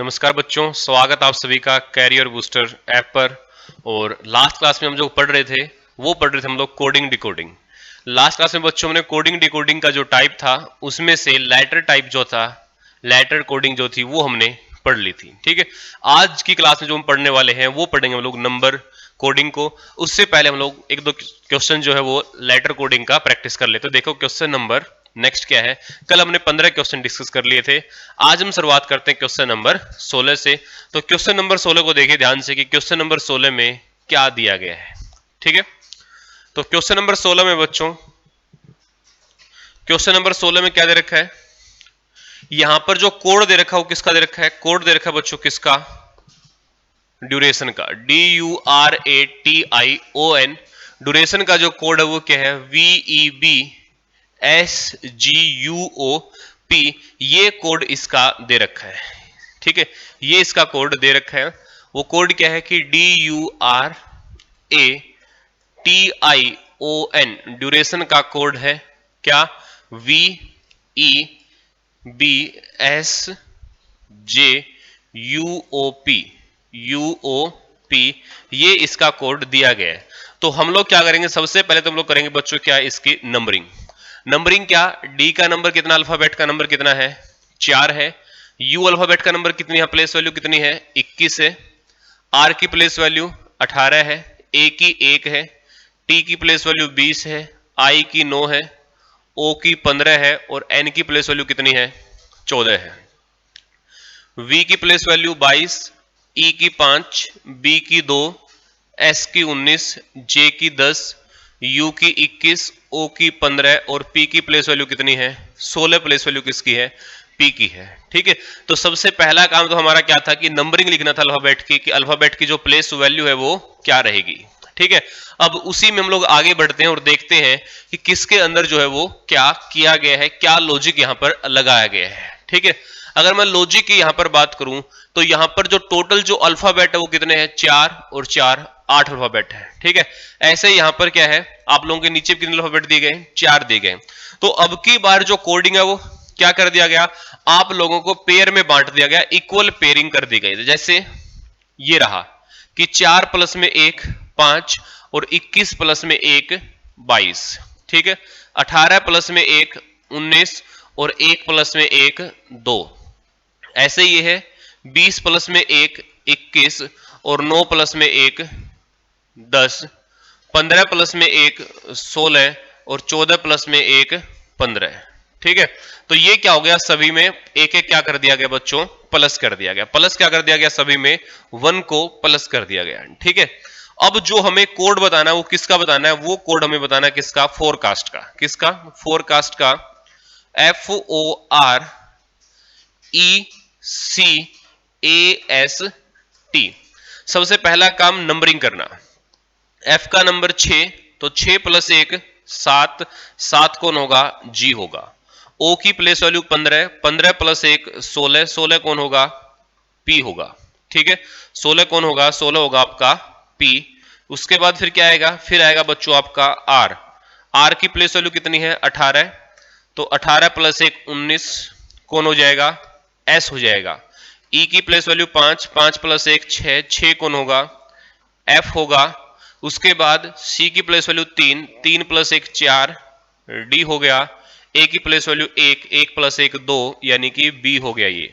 नमस्कार बच्चों, स्वागत आप सभी का कैरियर बूस्टर ऐप पर। और लास्ट क्लास में हम जो पढ़ रहे थे वो पढ़ रहे थे हम लोग कोडिंग डिकोडिंग। लास्ट क्लास में बच्चों हमने कोडिंग डिकोडिंग का जो टाइप था उसमें से लेटर टाइप जो था, लेटर कोडिंग जो थी वो हमने पढ़ ली थी। ठीक है, आज की क्लास में जो हम पढ़ने वाले हैं वो पढ़ेंगे हम लोग नंबर कोडिंग को। उससे पहले हम लोग एक दो क्वेश्चन जो है वो लेटर कोडिंग का प्रैक्टिस कर लेते। तो देखो क्वेश्चन नंबर नेक्स्ट क्या है। कल हमने 15 क्वेश्चन डिस्कस कर लिए थे, आज हम शुरुआत करते हैं क्वेश्चन नंबर 16 से। तो क्वेश्चन नंबर 16 को देखिए ध्यान से कि क्वेश्चन नंबर 16 में क्या दिया गया है। ठीक है, तो क्वेश्चन नंबर 16 में बच्चों, क्वेश्चन नंबर 16 में क्या दे रखा है, यहां पर जो कोड दे रखा है वो किसका दे रखा है। कोड दे रखा है बच्चों किसका, ड्यूरेशन का, DURATION। ड्यूरेशन का जो कोड है वो क्या है, VEBSGUOP। ये कोड इसका दे रखा है। ठीक है, ये इसका कोड दे रखा है। वो कोड क्या है कि DURATION ड्यूरेशन का कोड है क्या, VEBSGUOP। ये इसका कोड दिया गया है। तो हम लोग क्या करेंगे, सबसे पहले तो हम लोग करेंगे बच्चों क्या, इसकी नंबरिंग। नंबरिंग क्या, डी का नंबर कितना, अल्फाबेट का नंबर कितना है, 4 है। यू अल्फाबेट का नंबर कितनी है, प्लेस वैल्यू कितनी है, 21 है। आर की प्लेस वैल्यू 18 है। ए की 1 है। टी की प्लेस वैल्यू 20 है। आई की 9 है। ओ की 15 है। और एन की प्लेस वैल्यू कितनी है, 14 है। वी की प्लेस वैल्यू 22, ई की 5, बी की 2, एस की 19, जे की 10, यू की 21, ओ की 15 और पी की प्लेस वैल्यू कितनी है, 16 प्लेस वैल्यू किसकी है, पी की है। ठीक है, तो सबसे पहला काम तो हमारा क्या था कि नंबरिंग लिखना था अल्फाबेट की, कि अल्फाबेट की जो प्लेस वैल्यू है वो क्या रहेगी। ठीक है, अब उसी में हम लोग आगे बढ़ते हैं और देखते हैं कि किसके अंदर जो है वो क्या किया गया है, क्या लॉजिक यहां पर लगाया गया है। ठीक है, अगर मैं लॉजिक की यहां पर बात करूं तो यहां पर जो टोटल जो अल्फाबेट है वो कितने हैं, 4 और 4 8 अल्फाबेट है। ठीक है, ऐसे यहां पर क्या है, आप लोगों के नीचे कितने अल्फाबेट दिए गए, 4 दिए गए। तो अब की बार जो कोडिंग है वो क्या कर दिया गया, आप लोगों को पेयर में बांट दिया गया, इक्वल पेयरिंग कर दी गई। जैसे ये रहा कि 4 प्लस में 1 5 और 21 प्लस में 1 22। ठीक है, 18 प्लस में 1 19 और 1 प्लस में 1 2। ऐसे ये है 20 प्लस में 1 21 और 9 प्लस में 1 10, 15 प्लस में 1 16 और 14 प्लस में 1 15। ठीक है, तो ये क्या हो गया, सभी में एक एक क्या कर दिया गया बच्चों, प्लस कर दिया गया। प्लस क्या कर दिया गया, सभी में 1 को प्लस कर दिया गया। ठीक है, अब जो हमें कोड बताना है वो किसका बताना है, वो कोड हमें बताना है किसका, फोरकास्ट का। किसका, फोरकास्ट का, FORECAST। सबसे पहला काम नंबरिंग करना। एफ का नंबर 6, तो 6 प्लस 1 7, 7 कौन होगा, जी होगा। ओ की प्लेस वैल्यू 15, 15 प्लस 1 16, 16 कौन होगा, पी होगा। ठीक है, 16 कौन होगा, 16 होगा आपका पी। उसके बाद फिर क्या आएगा, फिर आएगा बच्चों आपका आर। आर की प्लेस वैल्यू कितनी है, 18, तो 18 प्लस 1 19 कौन हो जाएगा, एस हो जाएगा। ई की प्लेस वैल्यू 5, 5 प्लस 1 6, 6 कौन होगा, एफ होगा। उसके बाद सी की प्लेस वैल्यू 3, 3 प्लस 1 4, डी हो गया। ए की प्लेस वैल्यू 1, 1 प्लस 1 2 यानी कि बी हो गया ये।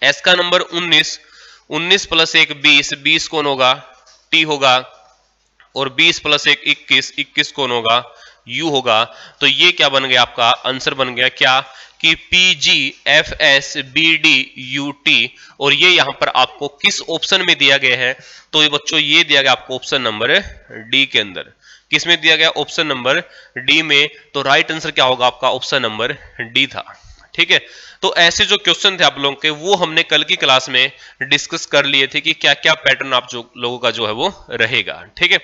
एस का नंबर 19, 19 प्लस 1 20, 20 कौन होगा, टी होगा। और 20 प्लस 1 21, 21 कौन होगा, यू होगा। तो ये क्या बन गया, आपका आंसर बन गया क्या, कि PGFSBDUT। और ये यहां पर आपको किस ऑप्शन में दिया गया है, तो ये बच्चों ये दिया गया आपको ऑप्शन नंबर डी के अंदर। किस में दिया गया, ऑप्शन नंबर डी में। तो राइट आंसर क्या होगा आपका, ऑप्शन नंबर डी था। ठीक है, तो ऐसे जो क्वेश्चन थे आप लोगों के वो हमने कल की क्लास में डिस्कस कर लिए थे कि क्या क्या पैटर्न आप जो लोगों का जो है वो रहेगा। ठीक है,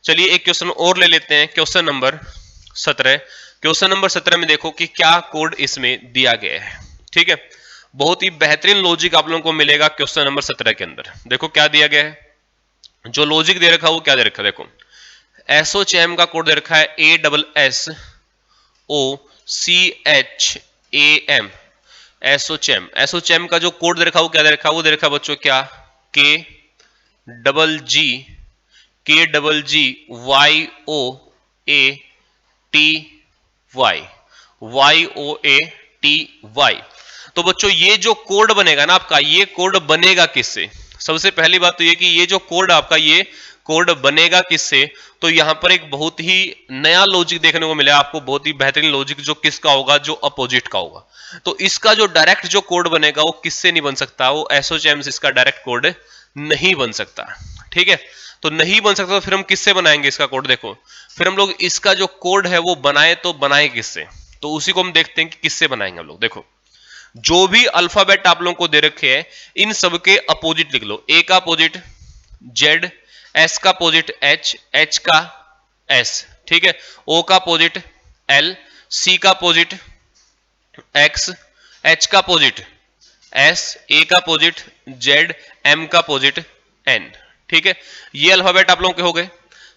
चलिए एक क्वेश्चन और ले लेते हैं, क्वेश्चन नंबर 17। क्वेश्चन नंबर 17 में देखो कि क्या कोड इसमें दिया गया है। ठीक है, बहुत ही बेहतरीन लॉजिक आप लोगों को मिलेगा क्वेश्चन नंबर 17 के अंदर। देखो क्या दिया गया है, जो लॉजिक दे रखा है वो क्या दे रखा है, देखो एसोचैम का कोड दे रखा है ASSOCHAM। एसोचैम, एसोचैम का जो कोड दे रखा वो क्या दे रखा, वो दे रखा बच्चों क्या, K double G Y O A T Y, Y O A T Y. तो बच्चों ये जो कोड बनेगा ना आपका, ये कोड बनेगा किससे? सबसे पहली बात तो ये कि ये जो कोड आपका, ये कोड बनेगा किससे? तो यहां पर एक बहुत ही नया लॉजिक देखने को मिला आपको, बहुत ही बेहतरीन लॉजिक, जो किसका होगा, जो अपोजिट का होगा। तो इसका जो डायरेक्ट जो कोड बनेगा वो किससे नहीं बन सकता, वो एसोचैम से इसका डायरेक्ट कोड नहीं बन सकता। ठीक है, तो नहीं बन सकता, तो फिर हम किससे बनाएंगे इसका कोड? देखो, फिर हम लोग इसका जो कोड है वो बनाए, तो बनाए किससे? तो उसी को हम देखते हैं कि किससे बनाएंगे हम लोग। देखो, जो भी अल्फाबेट आप लोगों को दे रखे हैं, इन सब के अपोजिट लिख लो। ए का अपोजिट जेड, एस का अपोजिट एच, एच का एस, ठीक है, ओ का अपोजिट एल, सी का अपोजिट एक्स, एच का अपोजिट एस, ए का अपोजिट जेड, एम का अपोजिट एन। ठीक है, ये अल्फाबेट आप लोगों के हो गए।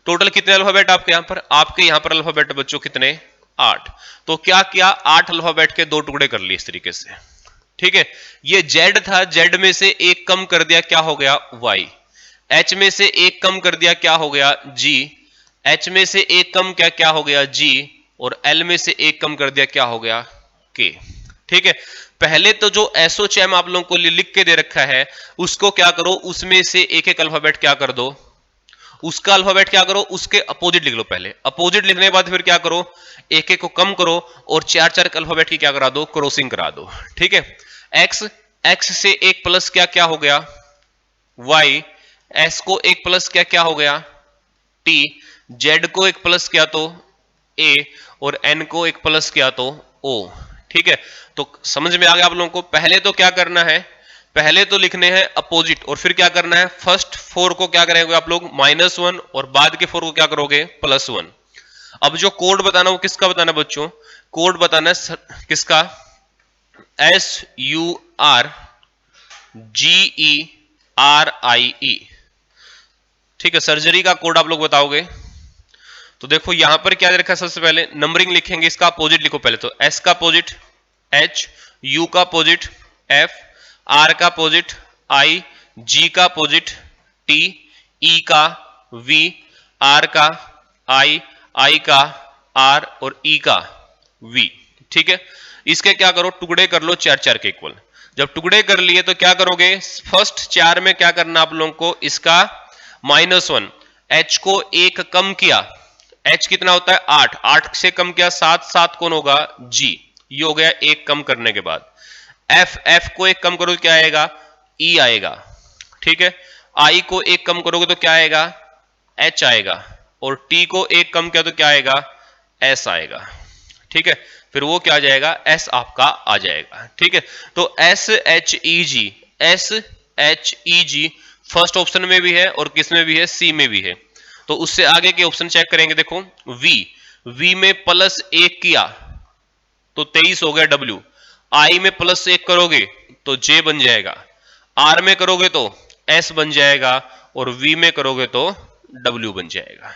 टोटल कितने अल्फाबेट आपके यहां पर? आपके यहां पर अल्फाबेट बच्चों कितने? 8। तो क्या किया, 8 अल्फाबेट के 2 टुकड़े कर लिए इस तरीके से। ठीक है, ये जेड था, जेड में से एक कम कर दिया, क्या हो गया? वाई। एच में से एक कम कर दिया, क्या हो गया? जी। एच में से एक कम क्या, क्या हो गया? जी। और एल में से एक कम कर दिया, क्या हो गया? के। ठीक है, पहले तो जो एसोचैम आप लोगों को लिख के दे रखा है, उसको क्या करो, उसमें से एक एक अल्फाबेट क्या कर दो, उसका अल्फाबेट क्या करो, उसके अपोजिट लिख लो। पहले अपोजिट लिखने के बाद फिर क्या करो, एक एक को कम करो और 4 अल्फाबेट की क्या करा दो, क्रॉसिंग करा दो। ठीक है, एक्स, एक्स से एक प्लस क्या, क्या हो गया? वाई। एस को एक प्लस क्या, क्या हो गया? टी। जेड को एक प्लस किया तो ए, और एन को एक प्लस किया तो ओ। ठीक है, तो समझ में आ गया आप लोगों को? पहले तो क्या करना है, पहले तो लिखने हैं अपोजिट, और फिर क्या करना है, फर्स्ट 4 को क्या करेंगे आप लोग, -1, और बाद के 4 को क्या करोगे, +1। अब जो कोड बताना, वो किसका बताना बच्चों? कोड बताना है किसका? SURGERIE। ठीक है, सर्जरी का कोड आप लोग बताओगे। तो देखो यहां पर क्या दे रखा है, सबसे पहले नंबरिंग लिखेंगे, इसका अपोजिट लिखो पहले। तो एस का अपोजिट एच, यू का अपोजिट एफ, आर का अपोजिट आई, जी का अपोजिट टी, ई का वी, आर का आई, आई का आर, और ई का वी। ठीक है, इसके क्या करो, टुकड़े कर लो 4 के इक्वल। जब टुकड़े कर लिए तो क्या करोगे, फर्स्ट 4 में क्या करना आप लोगों को, इसका -1, एच को एक कम किया, एच कितना होता है 8, 8 से कम किया 7, 7 कौन होगा? जी। ये हो गया एक कम करने के बाद। एफ, एफ को एक कम करोगे क्या आएगा? ई आएगा। ठीक है, आई को एक कम करोगे तो क्या आएगा? एच आएगा। और टी को एक कम किया तो क्या आएगा? एस आएगा। ठीक है, फिर वो क्या आ जाएगा? एस आपका आ जाएगा। ठीक है, तो SHEG, SHEG फर्स्ट ऑप्शन में भी है और किस में भी है? सी में भी है। तो उससे आगे के ऑप्शन चेक करेंगे। देखो, वी, वी में +1 किया तो 23 हो गया W। आई में +1 करोगे तो J बन जाएगा, आर में करोगे तो S बन जाएगा, और V में करोगे तो W बन जाएगा।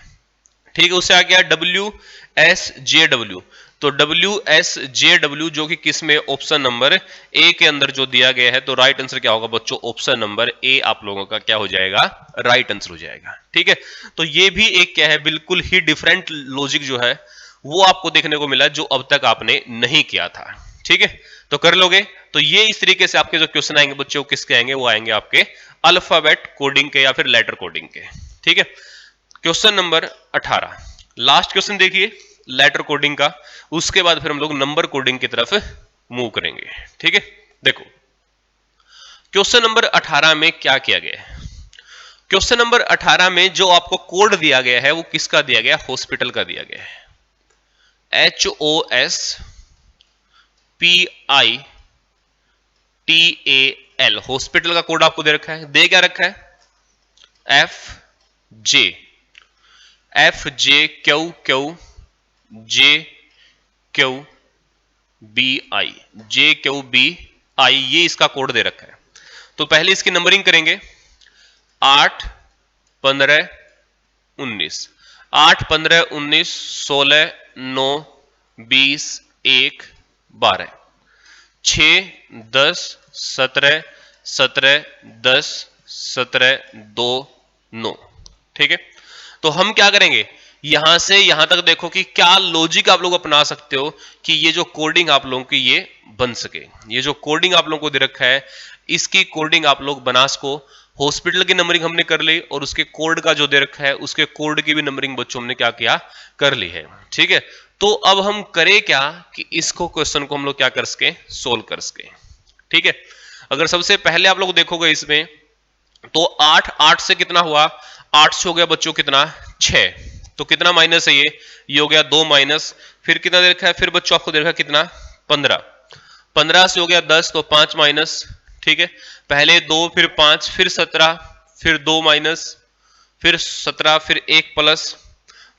ठीक है, उससे आ गया WSJW। तो WSJW जो कि किस में? ऑप्शन नंबर ए के अंदर जो दिया गया है। तो राइट आंसर क्या होगा बच्चों? ऑप्शन नंबर ए आप लोगों का क्या हो जाएगा? राइट आंसर हो जाएगा। ठीक है, तो ये भी एक क्या है, बिल्कुल ही डिफरेंट लॉजिक जो है वो आपको देखने को मिला, जो अब तक आपने नहीं किया था। ठीक है, तो कर लोगे। तो ये इस तरीके से आपके जो क्वेश्चन आएंगे बच्चों, किसके आएंगे? वो आएंगे आपके अल्फाबेट कोडिंग के या फिर लेटर कोडिंग के। ठीक है, क्वेश्चन नंबर 18, लास्ट क्वेश्चन देखिए लेटर कोडिंग का, उसके बाद फिर हम लोग नंबर कोडिंग की तरफ मूव करेंगे। ठीक है, देखो क्वेश्चन नंबर 18 में क्या किया गया है। क्वेश्चन नंबर 18 में जो आपको कोड दिया गया है वो किसका दिया गया? हॉस्पिटल का दिया गया है। HOSPITAL, हॉस्पिटल का कोड आपको दे रखा है। दे क्या रखा है? FJQBI, ये इसका कोड दे रखा है। तो पहले इसकी नंबरिंग करेंगे, 8, 15, 19, 8, 15, 19, 16, 9, 20, 1, 12, 6, 10, 17, 17, 10, 17, 2, 9। ठीक है, तो हम क्या करेंगे, यहां से यहां तक देखो कि क्या लॉजिक आप लोग अपना सकते हो कि ये जो कोडिंग आप लोगों की ये बन सके। ये जो कोडिंग आप लोगों को दे रखा है, इसकी कोडिंग आप लोग बना सको। हॉस्पिटल की नंबरिंग हमने कर ली, और उसके कोड का जो दे रखा है उसके कोड की भी नंबरिंग बच्चों हमने क्या किया, कर ली है। ठीक है, तो अब हम करें क्या कि इसको क्वेश्चन को हम लोग क्या कर सके, सोल्व कर सके। ठीक है, अगर सबसे पहले आप लोग देखोगे इसमें, तो 8, 8 से कितना हुआ, 8 से हो गया बच्चों कितना, 6। तो कितना माइनस है ये हो गया 2 माइनस, फिर कितना दे रखा है, फिर बच्चों आपको दे रखा है कितना, 15। 15 से हो गया 10, तो 5 माइनस। ठीक है, पहले 2 फिर 5 फिर 17 फिर 2 माइनस फिर 17 फिर 1 प्लस।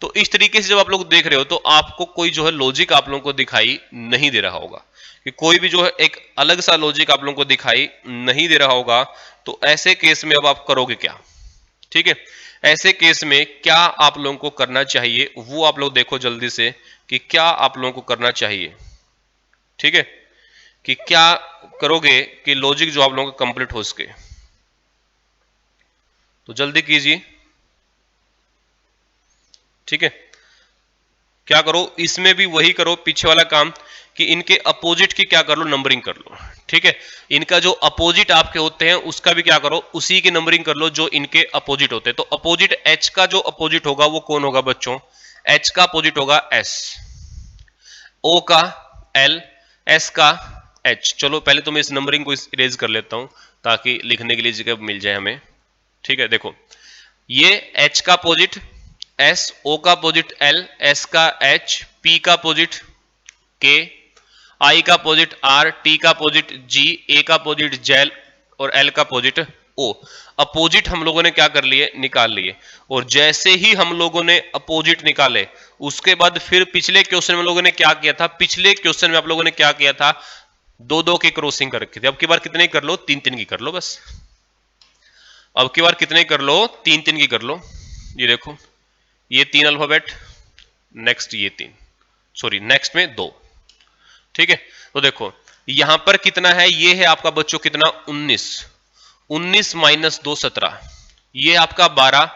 तो इस तरीके से जब आप लोग देख रहे हो तो आपको कोई जो है लॉजिक आप लोगों को दिखाई नहीं दे रहा होगा, कि कोई भी जो है एक अलग सा लॉजिक आप लोगों को दिखाई नहीं दे रहा होगा। तो ऐसे केस में अब आप करोगे क्या। ठीक है, ऐसे केस में क्या आप लोगों को करना चाहिए वो आप लोग देखो जल्दी से, कि क्या आप लोगों को करना चाहिए। ठीक है, कि क्या करोगे कि लॉजिक जो आप लोगों का कंप्लीट हो सके, तो जल्दी कीजिए। ठीक है, क्या करो, इसमें भी वही करो पीछे वाला काम, कि इनके अपोजिट की क्या कर लो, नंबरिंग कर लो। ठीक है, इनका जो अपोजिट आपके होते हैं उसका भी क्या करो, उसी की नंबरिंग कर लो जो इनके अपोजिट होते हैं। तो अपोजिट एच का जो अपोजिट होगा वो कौन होगा बच्चों, एच का अपोजिट होगा एस, ओ का एल, एस का एच। चलो पहले तो मैं इस नंबरिंग को इरेज कर लेता हूं ताकि लिखने के लिए जगह मिल जाए हमें। ठीक है, देखो ये एच का अपोजिट एस, ओ का अपोजिट एल, एस का एच, पी का अपोजिट के, आई का अपोजिट आर, टी का अपोजिट जी, ए का अपोजिट जेल, और एल का अपोजिट ओ। अपोजिट हम लोगों ने क्या कर लिए, निकाल लिए। और जैसे ही हम लोगों ने अपोजिट निकाले, उसके बाद फिर पिछले क्वेश्चन में लोगों ने क्या किया था, पिछले क्वेश्चन में आप लोगों ने क्या किया था, 2-2 की क्रॉसिंग कर रखी थी। अब की बार कितने कर लो, 3-3 की कर लो बस। अब की बार कितने कर लो, 3-3 की कर लो। ये देखो, ये 3 अल्फाबेट, नेक्स्ट ये 3, सॉरी नेक्स्ट में 2। ठीक है, तो देखो यहां पर कितना है, ये है आपका बच्चों कितना, 19, 19 माइनस 2 17, ये आपका 12,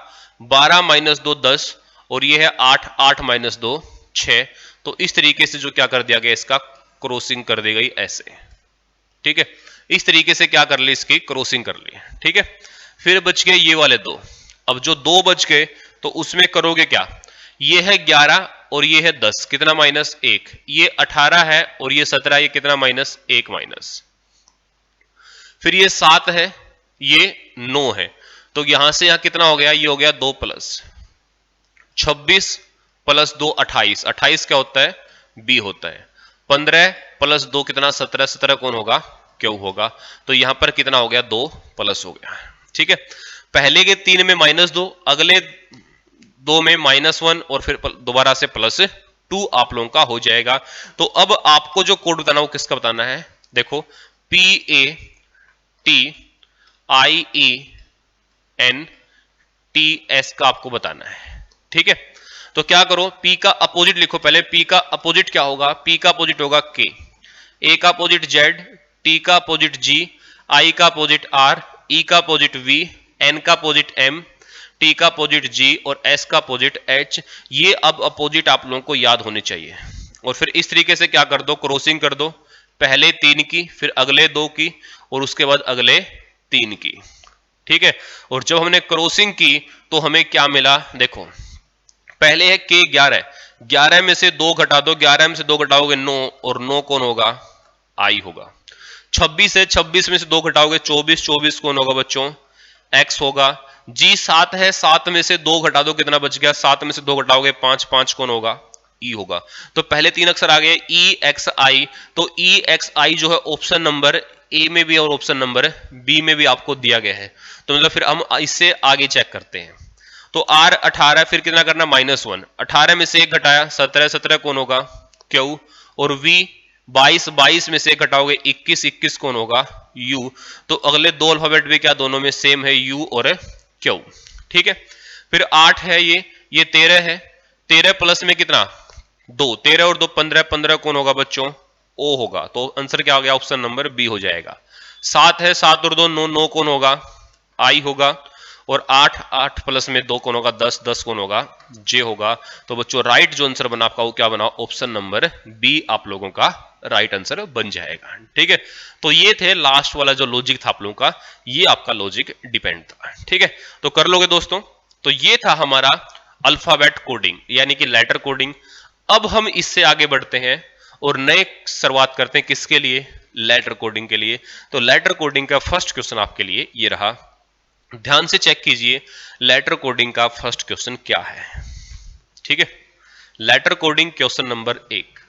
12 माइनस 2 10, और ये है 8, 8 माइनस 2 6। तो इस तरीके से जो क्या कर दिया गया, इसका क्रॉसिंग कर दी गई ऐसे। ठीक है, इस तरीके से क्या कर ली, इसकी क्रॉसिंग कर ली। ठीक है, फिर बच गए ये वाले 2। अब जो 2 बच गए तो उसमें करोगे क्या, ये है 11 और ये है 10, कितना माइनस 1, ये 18 है और ये 17, ये कितना माइनस 1 माइनस। फिर ये 7 है, ये 9 है, तो यहां से यहां कितना हो गया, ये हो गया 2 प्लस 26 प्लस 2 28, 28 क्या होता है, बी होता है। 15 प्लस 2 कितना, 17, 17 कौन होगा, क्यू होगा। तो यहां पर कितना हो गया, 2 प्लस हो गया। ठीक है, पहले के 3 में -2, अगले 2 में -1, और फिर दोबारा से +2 आप लोगों का हो जाएगा। तो अब आपको जो कोड बताना वो किसका बताना है, देखो PATIENTS का आपको बताना है। ठीक है, तो क्या करो, P का अपोजिट लिखो पहले। P का अपोजिट क्या होगा, P का अपोजिट होगा K, A का अपोजिट Z, T का अपोजिट G, I का अपोजिट R, E का अपोजिट V, N का अपोजिट M, T का अपोजिट G, और S का अपोजिट H। ये अब अपोजिट आप लोगों को याद होने चाहिए। और फिर इस तरीके से क्या कर दो, क्रॉसिंग कर दो, पहले 3 की, फिर अगले 2 की, और उसके बाद अगले 3 की। ठीक है, और जब हमने क्रॉसिंग की तो हमें क्या मिला, देखो पहले है के 11, 11 में से 2 घटा दो, 11 में से 2 घटाओगे 9, और 9 कौन होगा, आई होगा। 26 है, 26 में से 2 घटाओगे 24, 24 कौन होगा बच्चों, एक्स होगा। जी 7 है, 7 में से 2 घटा दो, कितना बच गया, 7 में से 2 घटाओगे 5, 5 कौन होगा, ई होगा। तो पहले 3 अक्षर आ गए, ई एक्स आई। तो ई एक्स आई जो है ऑप्शन नंबर ए में भी और ऑप्शन नंबर बी में भी आपको दिया गया है। तो मतलब फिर हम इससे आगे चेक करते हैं। तो आर 18, फिर कितना करना, -1, 18 में से 1 घटाया 17, 17 कौन होगा, क्यू। और वी 22, 22 में से 1 घटाओगे 21, 21 कौन होगा, यू। तो अगले 2 अल्फाबेट भी क्या, दोनों में सेम है, यू और क्यू। ठीक है, फिर 8 है, ये 13 है, 13 प्लस में कितना, 2, 13 और 2 15, 15 कौन होगा बच्चों, ओ होगा, तो आंसर क्या हो गया, ऑप्शन नंबर बी हो जाएगा। 7 है, 7 और 2 9, 9 कौन होगा, आई होगा, और 8, 8 प्लस में 2 कौन होगा, 10, 10 कौन होगा, जे होगा। तो बच्चों राइट जो आंसर बना आपका वो क्या बना, ऑप्शन नंबर बी आप लोगों का राइट आंसर बन जाएगा। ठीक है, तो ये थे लास्ट वाला जो लॉजिक था आप लोगों का, ये आपका लॉजिक डिपेंड था। ठीक है, तो कर लोगे दोस्तों। तो ये था हमारा अल्फाबेट कोडिंग यानी कि लेटर कोडिंग। अब हम इससे आगे बढ़ते हैं और नए शुरुआत करते हैं, किसके लिए, लेटर कोडिंग के लिए। तो लेटर कोडिंग का फर्स्ट क्वेश्चन आपके लिए ये रहा, ध्यान से चेक कीजिए लेटर कोडिंग का फर्स्ट क्वेश्चन क्या है। ठीक है, लेटर कोडिंग क्वेश्चन नंबर 1,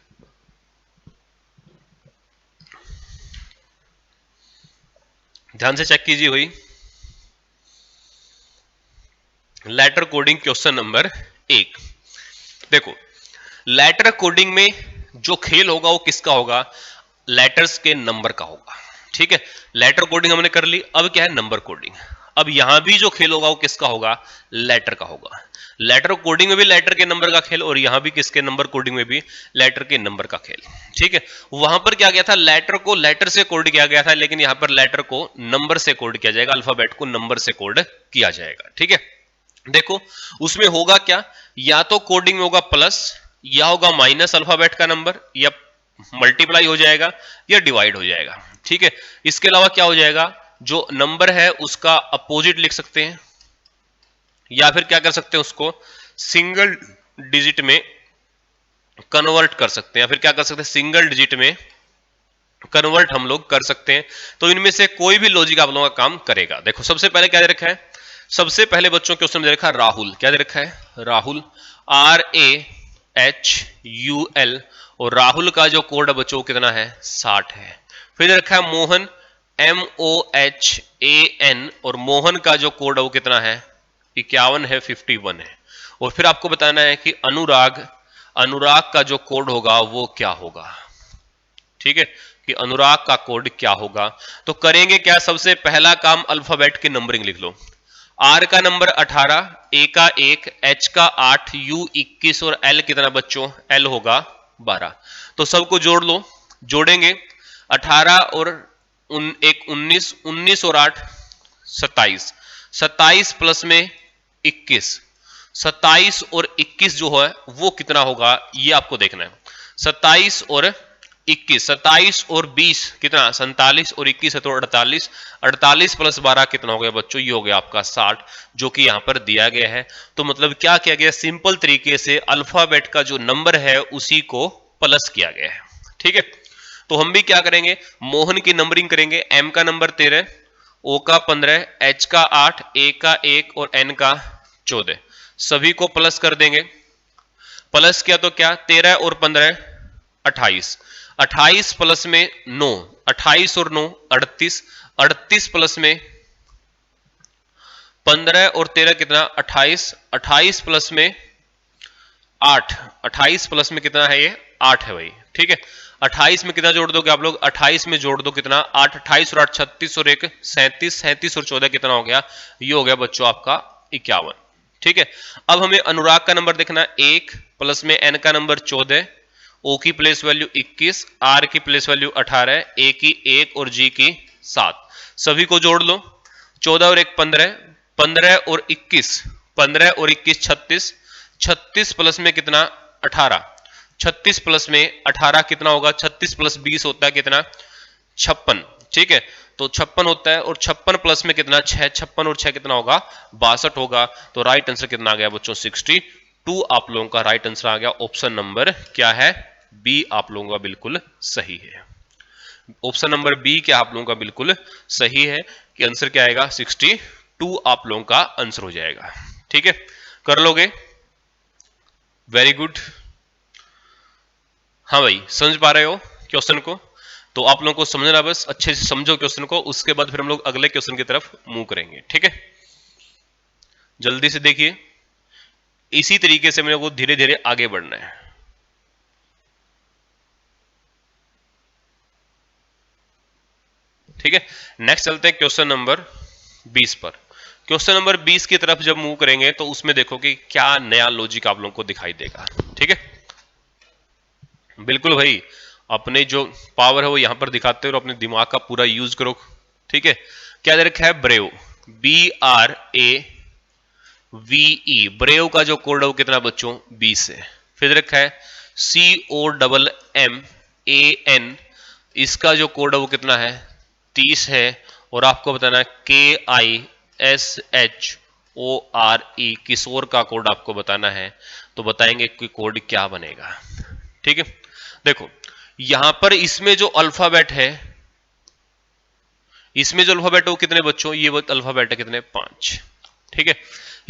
ध्यान से चेक कीजिए भाई। लेटर कोडिंग क्वेश्चन नंबर 1, देखो लेटर कोडिंग में जो खेल होगा वो किसका होगा, लेटर्स के नंबर का होगा। ठीक है, लेटर कोडिंग हमने कर ली, अब क्या है नंबर कोडिंग। अब यहां भी जो खेल होगा वो किसका होगा, लेटर का होगा। लेटर कोडिंग में भी लेटर के नंबर का खेल, और यहां भी किसके नंबर कोडिंग में भी लेटर के नंबर का खेल। ठीक है, वहां पर क्या गया था, लेटर को लेटर से कोड किया गया था, लेकिन यहां पर लेटर को नंबर से कोड किया जाएगा, अल्फाबेट को नंबर से कोड किया जाएगा। ठीक है, देखो उसमें होगा क्या, या तो कोडिंग में होगा प्लस, या होगा माइनस अल्फाबेट का नंबर, या मल्टीप्लाई हो जाएगा, या डिवाइड हो जाएगा। ठीक है, इसके अलावा क्या हो जाएगा, जो नंबर है उसका अपोजिट लिख सकते हैं, या फिर क्या कर सकते हैं, उसको सिंगल डिजिट में कन्वर्ट कर सकते हैं, या फिर क्या कर सकते हैं, सिंगल डिजिट में कन्वर्ट हम लोग कर सकते हैं। तो इनमें से कोई भी लॉजिक आप लोगों का काम करेगा। देखो सबसे पहले क्या दे रखा है, सबसे पहले बच्चों के क्वेश्चन में दे रखा है राहुल, क्या दे रखा है, राहुल, RAHUL, और राहुल का जो कोड है बच्चों कितना है, 60 है। फिर दे रखा है मोहन, MOHAN, और मोहन का जो कोड है वो कितना है, 51 है, 51 है। और फिर आपको बताना है कि अनुराग, अनुराग का जो कोड होगा वो क्या होगा। ठीक है, कि अनुराग का कोड क्या होगा। तो करेंगे क्या, सबसे पहला काम अल्फाबेट की नंबरिंग लिख लो। आर का नंबर 18, ए का 1, एच का 8, यू 21, और एल कितना बच्चों, एल होगा 12। तो सबको जोड़ लो, जोड़ेंगे 18 और 19, 19 और 8 27, 27 प्लस में 21, 27 और 21 जो है वो कितना होगा, ये आपको देखना है। 27 और 21, 27 और 20 कितना, 47, और 21 है तो 48, 48 प्लस 12 कितना हो गया बच्चों, ये हो गया आपका 60, जो कि यहां पर दिया गया है। तो मतलब क्या किया गया, सिंपल तरीके से अल्फाबेट का जो नंबर है उसी को प्लस किया गया है। ठीक है, तो हम भी क्या करेंगे, मोहन की नंबरिंग करेंगे। एम का नंबर 13, ओ का 15, एच का 8, ए का 1, और एन का 14, सभी को प्लस कर देंगे। प्लस किया तो क्या, 13 और 15 28, 28 प्लस में 9, 28 और 9 38, 38 प्लस में 15 और 13 कितना, 28, 28 प्लस में 8, 28 प्लस में कितना है, ये 8 है भाई। ठीक है, 28 में कितना जोड़ दोगे आप लोग, 28 में जोड़ दो कितना, 8, 28 और 8 36, और 1 37, 37 और 14 कितना हो गया, ये हो गया बच्चों आपका 51। ठीक है, अब हमें अनुराग का नंबर देखना, 1 प्लस में एन का नंबर 14, ओ की प्लेस वैल्यू 21, आर की प्लेस वैल्यू 18, ए की 1 और जी की 7, सभी को जोड़ लो। 14 और 1 15, 15 और 21, 15 और 21 36, 36 प्लस में कितना 18, 36 प्लस में 18 कितना होगा, 36 प्लस 20 होता है कितना, 56। ठीक है, तो 56 होता है, और 56 प्लस में कितना 6, 56 और 6 कितना होगा, 62 होगा। तो राइट आंसर कितना आ गया बच्चों, 62 आप लोगों का राइट आंसर आ गया। ऑप्शन नंबर क्या है, बी आप लोगों का बिल्कुल सही है। ऑप्शन नंबर बी क्या आप लोगों का बिल्कुल सही है, कि आंसर क्या आएगा, 62 आप लोगों का आंसर हो जाएगा। ठीक है, कर लोगे, वेरी गुड। हाँ भाई, समझ पा रहे हो क्वेश्चन को, तो आप लोगों को समझना, बस अच्छे से समझो क्वेश्चन को, उसके बाद फिर हम लोग अगले क्वेश्चन की तरफ मूव करेंगे। ठीक है, जल्दी से देखिए, इसी तरीके से मेरे को धीरे धीरे आगे बढ़ना है। ठीक है, नेक्स्ट चलते हैं क्वेश्चन नंबर 20 पर। क्वेश्चन नंबर 20 की तरफ जब मूव करेंगे तो उसमें देखो कि क्या नया लॉजिक आप लोगों को दिखाई देगा। ठीक है, बिल्कुल भाई, अपने जो पावर है वो यहां पर दिखाते हो और अपने दिमाग का पूरा यूज करो। ठीक है, क्या दे रखा है? ब्रेव, BRAVE, ब्रेव का जो कोड है वो कितना बच्चों? 20 है। फिर दे रखा है COMMAN, इसका जो कोड है वो कितना है? 30 है। और आपको बताना है KISHORE, किशोर का कोड आपको बताना है। तो बताएंगे कि कोड क्या बनेगा। ठीक है, देखो यहां पर इसमें जो अल्फाबेट है, इसमें जो अल्फाबेट है वो कितने बच्चों? ये वो अल्फाबेट है कितने? 5। ठीक है,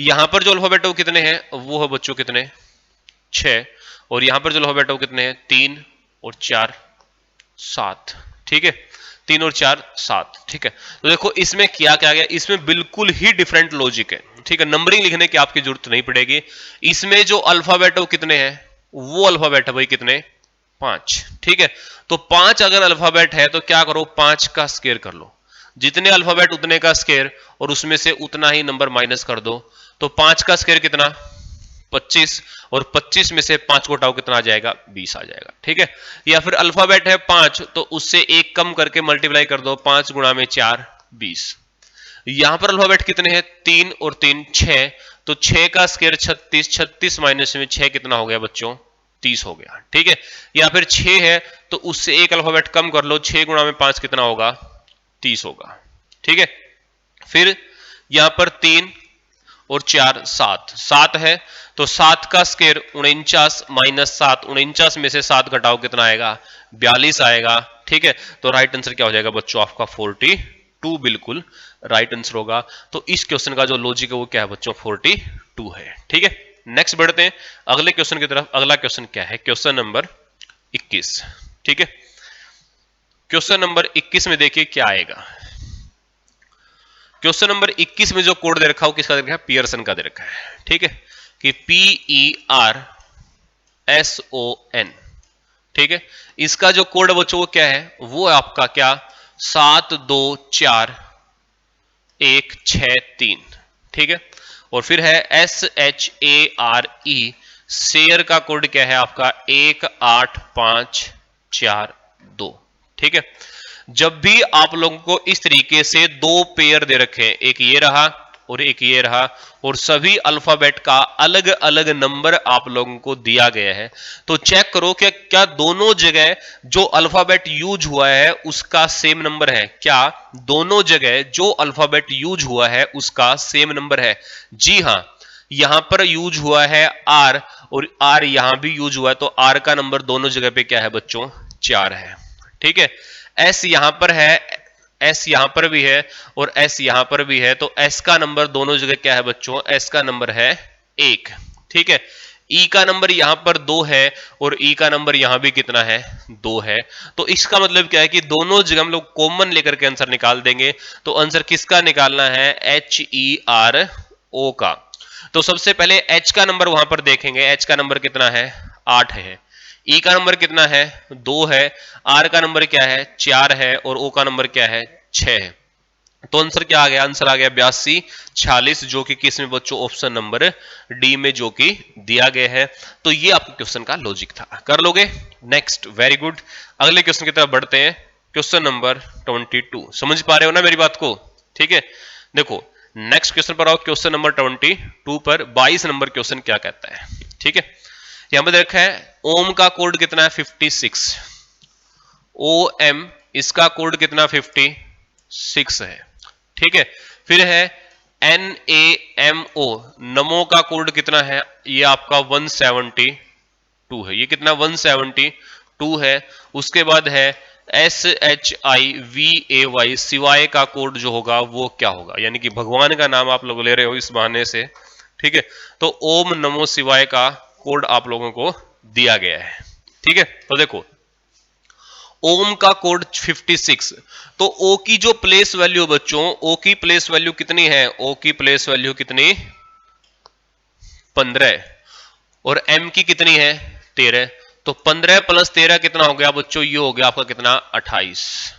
यहां पर जो अल्फाबेट है वो कितने हैं? वो है बच्चों कितने? 6। और यहां पर जो अल्फाबेट है वो कितने हैं? 3 और 4 7। ठीक है, 3 और 4 7। ठीक है, तो देखो इसमें क्या क्या गया, इसमें बिल्कुल ही डिफरेंट लॉजिक है। ठीक है, नंबरिंग लिखने की आपकी जरूरत नहीं पड़ेगी। इसमें जो अल्फाबेट है वो कितने हैं? वो अल्फाबेट है भाई कितने? 5। ठीक है, तो 5 अगर अल्फाबेट है तो क्या करो? 5 का स्क्वायर कर लो, जितने अल्फाबेट उतने का स्क्वायर, और उसमें से उतना ही नंबर माइनस कर दो। तो 5 का स्क्वायर कितना? 25, और 25 में से 5 को हटाओ कितना आ जाएगा? 20 आ जाएगा। ठीक है, या फिर अल्फाबेट है 5 तो उससे एक कम करके मल्टीप्लाई कर दो, 5 गुणा में 4 20। यहां पर अल्फाबेट कितने हैं? 3 और 3 6, तो 6 का स्क्वायर 36, 36 माइनस में 6 कितना हो गया बच्चों? 30 हो गया। ठीक है, या फिर 6 है तो उससे एक अल्फाबेट कम कर लो, 6 गुणा में 5 कितना होगा? 30 होगा। ठीक है, फिर यहां पर 3 और 4 7, 7 है तो 7 का स्क्वायर 49 माइनस 7, 49 में से 7 घटाओ कितना आएगा? 42 आएगा। ठीक है, तो राइट आंसर क्या हो जाएगा बच्चों? आपका 42 बिल्कुल राइट आंसर होगा। तो इस क्वेश्चन का जो लॉजिक है वो क्या है बच्चों? 42 है। ठीक है, नेक्स्ट बढ़ते हैं अगले क्वेश्चन की तरफ। अगला क्वेश्चन क्या है? Question number 21। ठीक है, क्वेश्चन नंबर 21 में देखिए क्या आएगा। क्वेश्चन नंबर 21 में जो कोड दे रखा है वो किसका दे रखा है? पियर्सन का दे रखा है। ठीक है, कि PERSON। ठीक है, इसका जो कोड है बच्चों वो क्या है? वो है आपका क्या? 724163। ठीक है, और फिर है SHARE, शेयर का कोड क्या है आपका? 18542। ठीक है, जब भी आप लोगों को इस तरीके से दो पेयर दे रखे हैं, एक ये रहा और एक ये रहा, और सभी अल्फाबेट का अलग अलग नंबर आप लोगों को दिया गया है, तो चेक करो कि क्या दोनों जगह जो अल्फाबेट यूज हुआ है उसका सेम नंबर है। क्या दोनों जगह जो अल्फाबेट यूज हुआ है उसका सेम नंबर है? जी हां, यहां पर यूज हुआ है आर, और आर यहां भी यूज हुआ है, तो आर का नंबर दोनों जगह पे क्या है बच्चों? 4 है। ठीक है, एस यहां पर है, एस यहां पर भी है और एस यहां पर भी है, तो एस का नंबर दोनों जगह क्या है बच्चों? एस का नंबर है 1। ठीक है, ई का नंबर यहां पर 2 है और ई का नंबर यहां भी कितना है? 2 है। तो इसका मतलब क्या है कि दोनों जगह हम लोग कॉमन लेकर के आंसर निकाल देंगे। तो आंसर किसका निकालना है? HERO का। तो सबसे पहले एच का नंबर वहां पर देखेंगे, एच का नंबर कितना है? 8 है। ई का नंबर कितना है? 2 है। आर का नंबर क्या है? 4 है। और ओ का नंबर क्या है? 6 है। तो आंसर क्या आ गया? आंसर आ गया 82 46, जो कि किस में बच्चों? ऑप्शन नंबर डी में, जो कि दिया गया है। तो ये आपके क्वेश्चन का लॉजिक था, कर लोगे? Next, very good. अगले क्वेश्चन की तरफ बढ़ते हैं, क्वेश्चन नंबर 22। समझ पा रहे हो ना मेरी बात को? ठीक है, देखो नेक्स्ट क्वेश्चन पर आओ, क्वेश्चन नंबर 22 पर 22 नंबर क्वेश्चन क्या कहता है। ठीक है, यहां पर देखा है ओम का कोड कितना है? 56। OM, इसका कोड कितना? 56 है। ठीक है, फिर है NAMO, नमो का कोड कितना है? ये आपका 172 है। ये कितना? 172 है। उसके बाद है SHIVAY, सिवाय का कोड जो होगा वो क्या होगा? यानी कि भगवान का नाम आप लोग ले रहे हो इस बहाने से। ठीक है, तो ओम नमो शिवाय का कोड आप लोगों को दिया गया है। ठीक है, तो देखो ओम का कोड 56, तो ओ की जो प्लेस वैल्यू बच्चों, ओ की प्लेस वैल्यू कितनी है? ओ की प्लेस वैल्यू कितनी? 15। और एम की कितनी है? 13। तो 15 प्लस 13 कितना हो गया बच्चों? ये हो गया आपका कितना? 28।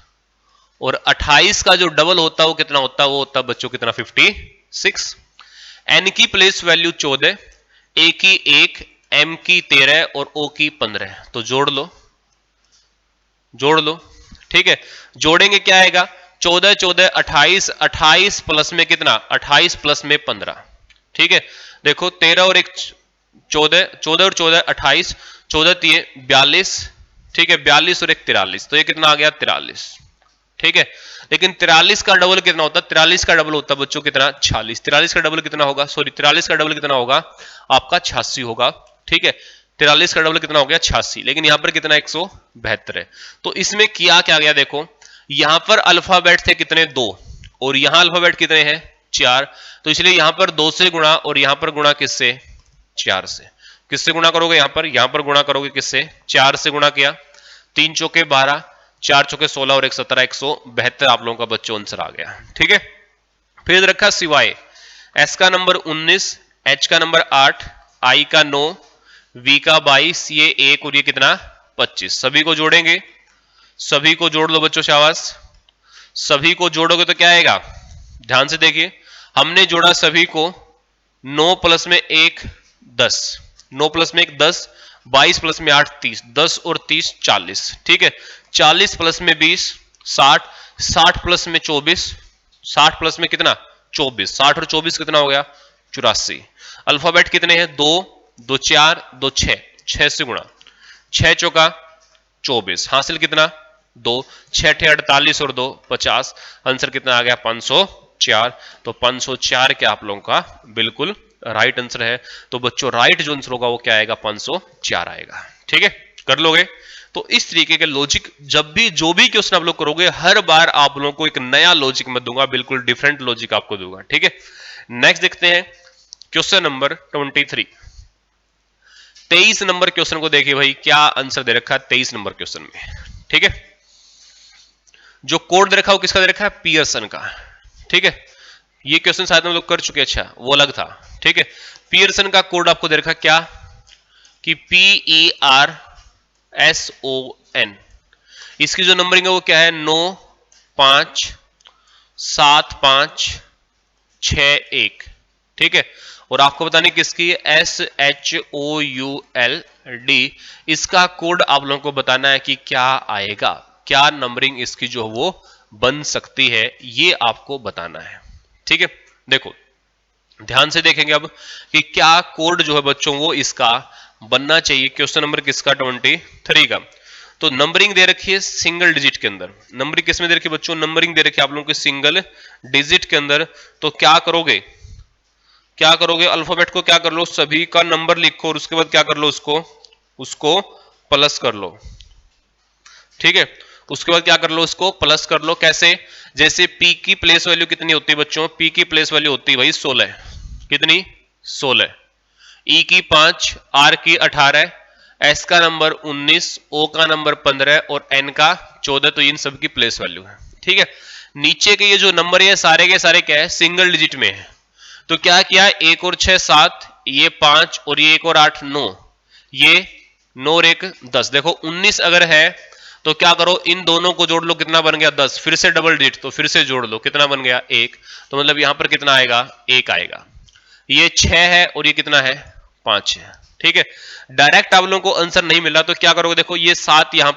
और 28 का जो डबल होता है वो कितना होता है? वो होता है बच्चों कितना? 56। एन की प्लेस वैल्यू 14, ए की 1, एम की 13 और ओ की 15, तो जोड़ लो। जोड़ लो। ठीक है, जोड़ेंगे क्या आएगा, 14 14 28, 28 प्लस में कितना, 28 प्लस में 15। ठीक है, देखो 13 और 1 14, 14 और 14 28, 14 3 42। ठीक है, 42 और 1 43, तो ये कितना आ गया 43। ठीक है, लेकिन 43 का डबल कितना होता है, 43 का डबल होता है बच्चों कितना, 46। 43 का डबल कितना होगा, सॉरी 43 का डबल कितना होगा आपका 86 होगा। ठीक है, 43 का डबल कितना हो गया 86, लेकिन यहां पर कितना 172 है। तो इसमें किया क्या गया, देखो यहां पर अल्फाबेट थे कितने, 2, और यहां अल्फाबेट कितने हैं 4, तो इसलिए यहां पर 2 से गुणा और यहां पर गुणा किससे, 4 से। किससे गुणा करोगे, यहां पर गुणा करोगे किससे, 4 से गुणा किया, 3 चौके 12, 4 चौके 16 और 1 17, 172 आप लोगों का बच्चों आंसर आ गया। ठीक है, फिर रखा सिवाय, एस का नंबर 19, एच का नंबर 8, आई का 9, वी का 22, ये 1 और ये कितना 25। सभी को जोड़ेंगे, सभी को जोड़ लो बच्चों, शाबाश। सभी को जोड़ोगे तो क्या आएगा, ध्यान से देखिए, हमने जोड़ा सभी को, 9 प्लस में 1 10, 9 प्लस में 1 10, 22 प्लस में 8 30, 10 और 30 40। ठीक है, 40 प्लस में 20 60, 60 प्लस में 24, 60 प्लस में कितना 24, 60 और 24 कितना हो गया 84। अल्फाबेट कितने हैं, 2 2 4 2 6, 6 से गुणा, 6 चौका 24, हासिल कितना 2, 6 ठे 48 और 2 50, आंसर कितना आ गया 504। तो 504 क्या आप लोगों का बिल्कुल राइट आंसर है। तो बच्चों राइट जो आंसर होगा वो क्या आएगा, 504 आएगा। ठीक है, कर लोगे। तो इस तरीके के लॉजिक जब भी जो भी क्वेश्चन आप लोग करोगे, हर बार आप लोगों को एक नया लॉजिक मैं दूंगा, बिल्कुल डिफरेंट लॉजिक आपको दूंगा। ठीक है, नेक्स्ट देखते हैं क्वेश्चन नंबर 23। 23 नंबर क्वेश्चन को देखिए भाई, क्या आंसर दे रखा है 23 नंबर क्वेश्चन में। ठीक है, जो कोड दे रखा है वो किसका दे रखा है, पियर्सन का। ठीक है, ये क्वेश्चन शायद हम लोग कर चुके, अच्छा वो अलग था। ठीक है, पियर्सन का कोड आपको दे रखा क्या, कि PERSON। इसकी जो नंबरिंग है वो क्या है, 9 5 7 5 6 1। ठीक है, और आपको बताने किसकी, SHOULD। इसका कोड आप लोगों को बताना है कि क्या आएगा, क्या नंबरिंग इसकी जो वो बन सकती है, ये आपको बताना है। ठीक है, देखो ध्यान से देखेंगे अब कि क्या कोड जो है बच्चों वो इसका बनना चाहिए। क्वेश्चन नंबर किसका 23 का। तो नंबरिंग दे रखी है सिंगल डिजिट के अंदर, नंबरिंग किसमें दे रखी है बच्चों, नंबरिंग दे रखी है आप लोगों के सिंगल डिजिट के अंदर। तो क्या करोगे, क्या करोगे, अल्फाबेट को क्या कर लो, सभी का नंबर लिखो और उसके बाद क्या कर लो, उसको उसको प्लस कर लो। ठीक है, उसके बाद क्या कर लो, उसको प्लस कर लो। कैसे, जैसे P की प्लेस वैल्यू कितनी होती है बच्चों, P की प्लेस वैल्यू होती है भाई 16, कितनी 16, E की 5, R की 18, S का नंबर 19, O का नंबर 15 और N का 14। तो इन सब की प्लेस वैल्यू है। ठीक है, नीचे के ये जो नंबर है सारे के सारे क्या है, सिंगल डिजिट में है। तो क्या किया, 1 और 6 7, ये 5 और ये 1 और 8 9, ये 9 और 1 10। देखो 19 अगर है तो क्या करो, इन दोनों को जोड़ लो, कितना बन गया 10, फिर से डबल डिजिट तो फिर से जोड़ लो, कितना बन गया 1। तो मतलब यहां पर कितना आएगा, 1 आएगा। ये 6 है और ये कितना है 5 है। ठीक है, डायरेक्ट आप लोगों को आंसर नहीं मिला तो क्या करोगे, देखो ये 7 यहां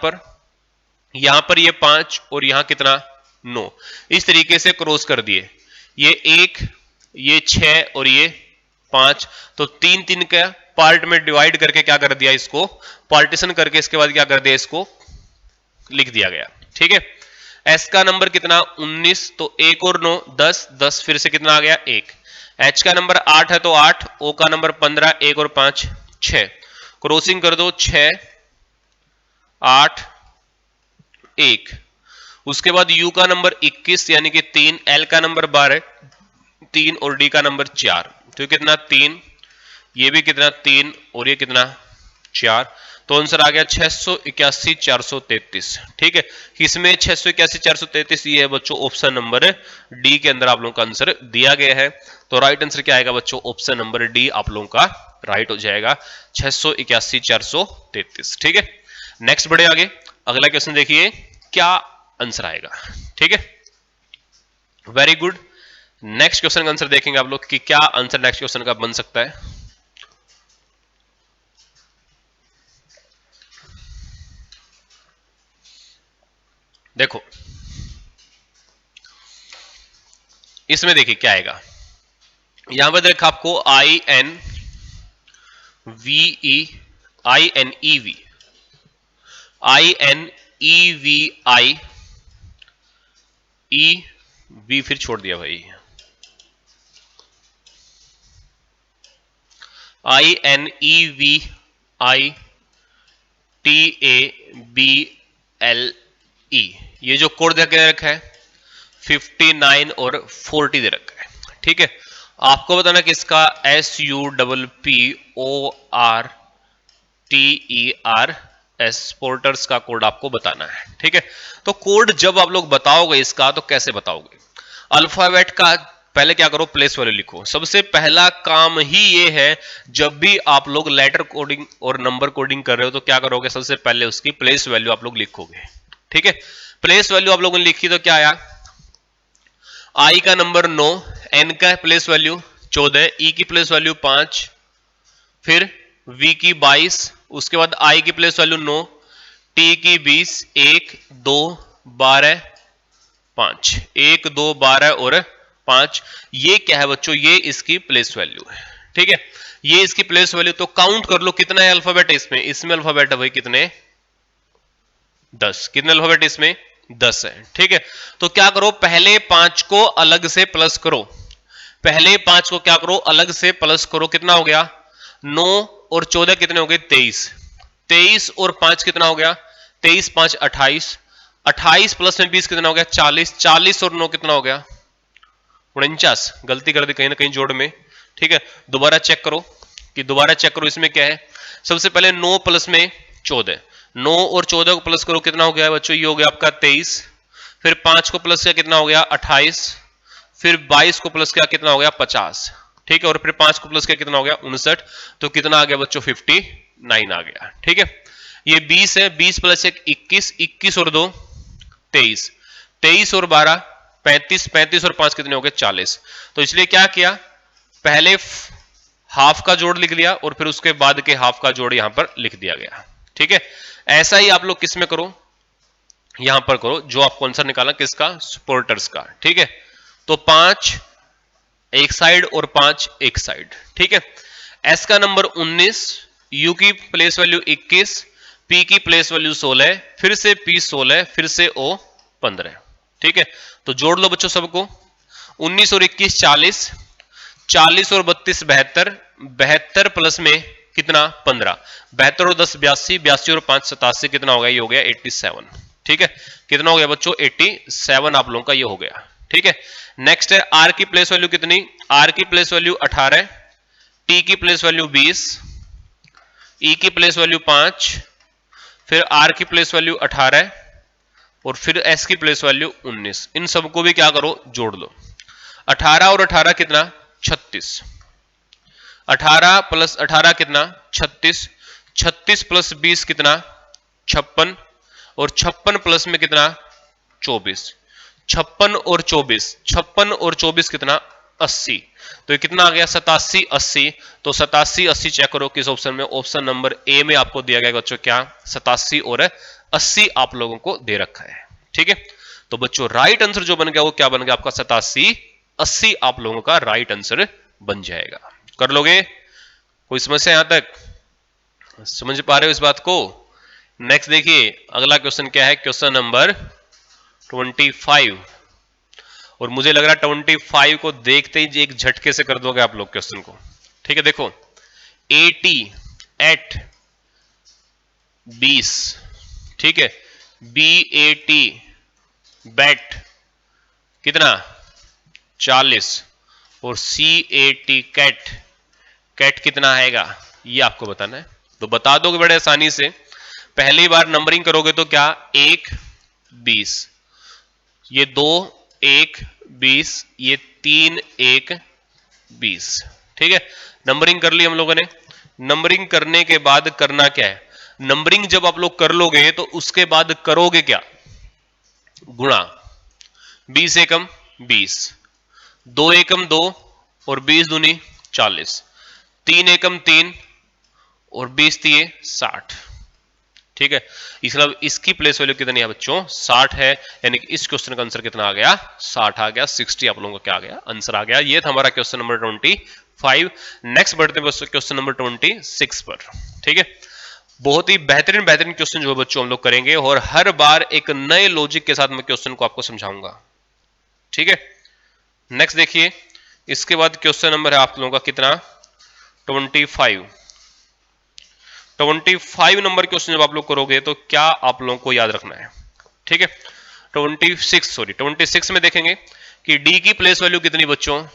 पर ये 5 और यहां कितना 9, इस तरीके से क्रॉस कर दिए, ये 1 ये 6 और ये 5। तो 3 3 का पार्ट में डिवाइड करके क्या कर दिया, इसको पार्टीशन करके इसके बाद क्या कर दिया, इसको लिख दिया गया। ठीक है, एस का नंबर कितना 19, तो 1 और 9 10 10, फिर से कितना आ गया 1। एच का नंबर 8 है तो 8, ओ का नंबर 15, 1 और 5 6, क्रॉसिंग कर दो 6 8 1। उसके बाद यू का नंबर 21 यानी कि 3, एल का नंबर 12 3 और डी का नंबर 4। तो कितना 3, ये भी कितना 3 और ये कितना 4। तो आंसर आ गया 681 433। ठीक है, इसमें 681 433 ये है बच्चों ऑप्शन नंबर डी के अंदर आप लोगों का आंसर दिया गया है। तो राइट आंसर क्या आएगा बच्चों, ऑप्शन नंबर डी आप लोगों का राइट हो जाएगा, 681 433। ठीक है, नेक्स्ट बढ़े आगे, अगला क्वेश्चन देखिए क्या आंसर आएगा। ठीक है, वेरी गुड। नेक्स्ट क्वेश्चन का आंसर देखेंगे आप लोग कि क्या आंसर नेक्स्ट क्वेश्चन का बन सकता है। देखो इसमें देखिए क्या आएगा, यहां पर देखो आपको INEVI फिर छोड़ दिया भाई, INEVITABLE, ये जो कोड दे रखा है 59 और 40 दे रखा है। ठीक है, आपको बताना कि इसका SUPPORTERS पोर्टर्स का कोड आपको बताना है। ठीक है, तो कोड जब आप लोग बताओगे इसका तो कैसे बताओगे, अल्फाबेट का पहले क्या करो, प्लेस वैल्यू लिखो। सबसे पहला काम ही ये है, जब भी आप लोग लेटर कोडिंग और नंबर कोडिंग कर रहे हो तो क्या करोगे, सबसे पहले उसकी प्लेस वैल्यू आप लोग लिखोगे। ठीक है, प्लेस वैल्यू आप लोगों ने लिखी तो क्या आया, आई का नंबर 9, एन का प्लेस वैल्यू 14, ई की प्लेस वैल्यू 5, फिर वी की 22, उसके बाद आई की प्लेस वैल्यू 9, टी की 20, 1 2 12 5, 1 2 12 और 5, ये क्या है बच्चों, ये इसकी प्लेस वैल्यू है। ठीक है, ये इसकी प्लेस वैल्यू, तो काउंट कर लो कितना है अल्फाबेट इसमें, इसमें अल्फाबेट है भाई कितने, 10। कितने अल्फाबेट इसमें, 10 है। ठीक है, तो क्या करो, पहले 5 को अलग से प्लस करो, पहले 5 को क्या करो, अलग से प्लस करो, कितना हो गया, 9 और 14 कितने हो गए, 23, 23 और 5 कितना हो गया, 23 5 28, 28 प्लस में 20 कितना हो गया, 40, 40 और 9 कितना हो गया, 49, गलती कर दी कहीं ना कहीं जोड़ में। ठीक है, दोबारा चेक करो, कि दोबारा चेक करो इसमें क्या है, सबसे पहले 9 प्लस में 14, 9 और 14 को प्लस करो, कितना हो गया बच्चों, ये हो गया आपका 23, फिर 5 को प्लस किया कितना हो गया 28, फिर 22 को प्लस किया कितना हो गया 50। ठीक है, और फिर 5 को प्लस किया कितना हो गया 59, तो कितना आ गया बच्चों 59 आ गया। ठीक है, ये 20 है, 20 प्लस 1 21, 21 और 2 23, 23 और 12 35, 35 और 5 कितने हो गए 40। तो इसलिए क्या किया, पहले हाफ का जोड़ लिख लिया और फिर उसके बाद के हाफ का जोड़ यहां पर लिख दिया गया। ठीक है, ऐसा ही आप लोग किस में करो, यहां पर करो, जो आपको आंसर निकाला किसका, सपोर्टर्स का। ठीक है, तो 5 एक साइड और 5 एक साइड। ठीक है, एस का नंबर 19, यू की प्लेस वैल्यू 21, पी की प्लेस वैल्यू 16, फिर से पी 16, फिर से ओ 15। ठीक है, तो जोड़ लो बच्चों सबको, 19 और 21 40, 40 और 32 72, 72 प्लस में कितना 15, 72 और 10 82, 82 और 5 87, कितना हो गया, ये हो गया 87। ठीक है, कितना हो गया बच्चों 87 आप लोगों का ये हो गया। ठीक है, नेक्स्ट है आर की प्लेस वैल्यू कितनी, आर की प्लेस वैल्यू 18, टी की प्लेस वैल्यू 20, ई की प्लेस वैल्यू 5, फिर आर की प्लेस वैल्यू 18 और फिर एस की प्लेस वैल्यू 19। इन सबको भी क्या करो, जोड़ लो, 18 और 18 कितना 36, 18 प्लस 18 कितना 36, 36 प्लस 20 कितना 56, और 56 प्लस में कितना 24, 56 और 24, 56 और 24 कितना 80, तो ये कितना आ गया 87 80। तो 87 80 चेक करो किस ऑप्शन में, ऑप्शन नंबर ए में आपको दिया गया बच्चों क्या, 87 और 80 आप लोगों को दे रखा है। ठीक है, तो बच्चों राइट आंसर जो बन गया वो क्या बन गया आपका 87 80 आप लोगों का राइट आंसर बन जाएगा। कर लोगे, कोई समस्या यहां तक, समझ पा रहे हो इस बात को। नेक्स्ट देखिए अगला क्वेश्चन क्या है, क्वेश्चन नंबर 25, और मुझे लग रहा है 25 को देखते ही एक झटके से कर दोगे आप लोग क्वेश्चन को। ठीक है, देखो 80 एट 20, ठीक है, BAT बैट कितना 40, और CAT कैट, कैट कितना आएगा ये आपको बताना है। तो बता दोगे बड़े आसानी से, पहली बार नंबरिंग करोगे तो क्या 1 20, ये 2 1 20, ये 3 1 20। ठीक है, नंबरिंग कर ली हम लोगों ने। नंबरिंग करने के बाद करना क्या है, नंबरिंग जब आप लोग कर लोगे तो उसके बाद करोगे क्या, गुणा, 20 एकम 20, 2 एकम 2 और 20 दूनी 40, 3 एकम 3 और 20 दिए 60। ठीक है, इसलिए इसकी प्लेस वैल्यू कितनी है बच्चों 60 है, यानी कि इस क्वेश्चन का आंसर कितना आ गया 60 आ गया, 60 आप लोगों को क्या आ गया आंसर आ गया। ये था हमारा क्वेश्चन नंबर 25। नेक्स्ट बढ़ते हैं बच्चों क्वेश्चन नंबर 26 पर। ठीक है, बहुत ही बेहतरीन बेहतरीन क्वेश्चन जो है बच्चों हम लोग करेंगे और हर बार एक नए लॉजिक के साथ मैं क्वेश्चन को आपको समझाऊंगा। ठीक है, नेक्स्ट देखिए, इसके बाद क्वेश्चन नंबर है आप लोगों का कितना 25 नंबर क्वेश्चन जब आप लोग करोगे तो क्या आप लोगों को याद रखना है। ठीक है, 26 में देखेंगे कि डी की प्लेस वैल्यू कितनी बच्चों,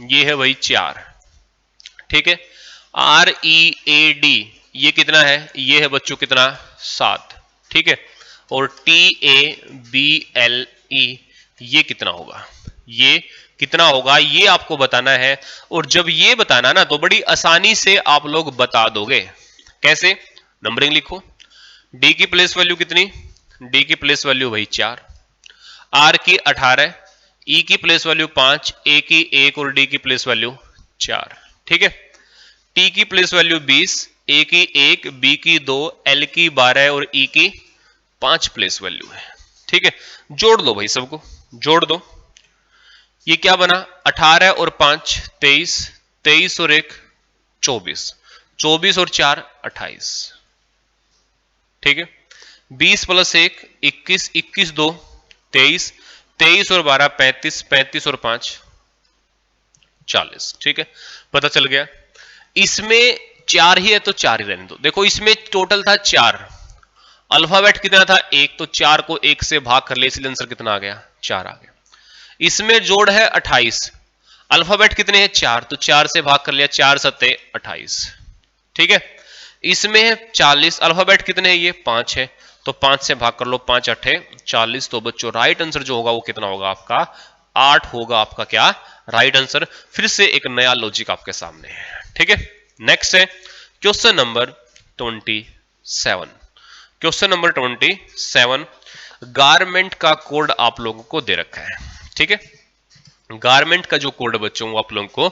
ये है वही 4। ठीक है, READ ये कितना है, ये है बच्चों कितना 7। ठीक है, और TABLE ये कितना होगा, ये कितना होगा ये आपको बताना है। और जब ये बताना ना तो बड़ी आसानी से आप लोग बता दोगे। कैसे, नंबरिंग लिखो, डी की प्लेस वैल्यू कितनी, डी की प्लेस वैल्यू वही 4, आर की 18, ई की प्लेस वैल्यू 5, ए की 1 और डी की प्लेस वैल्यू 4। ठीक है, टी की प्लेस वैल्यू 20, ए की 1, बी की 2, एल की 12 और ई की 5 प्लेस वैल्यू है। ठीक है, जोड़ दो भाई, सबको जोड़ दो, ये क्या बना 18 और 5 23, 23 और 1 24, 24 और 4 28। ठीक है, 20 प्लस 1 21, 21 2 23, 23 और 12 35, 35 और 5 40। ठीक है, पता चल गया। इसमें 4 ही है तो 4 ही रहने दो। देखो इसमें टोटल था 4, अल्फाबेट कितना था 1, तो 4 को 1 से भाग कर ले, इसलिए आंसर कितना आ गया 4 आ गया। इसमें जोड़ है 28, अल्फाबेट कितने हैं 4, तो 4 से भाग कर लिया, 4 सत्ते 28। ठीक है, इसमें है 40, अल्फाबेट कितने हैं ये 5 है, तो 5 से भाग कर लो, 5 अट्ठे 40। तो बच्चों राइट आंसर जो होगा वो कितना होगा आपका 8 होगा आपका क्या राइट आंसर। फिर से एक नया लॉजिक आपके सामने है। ठीक है, नेक्स्ट है question number 27। Question number 27, garment का कोड आप लोगों को दे रखा है। ठीक है, गारमेंट का जो कोड बच्चों वो आप लोगों को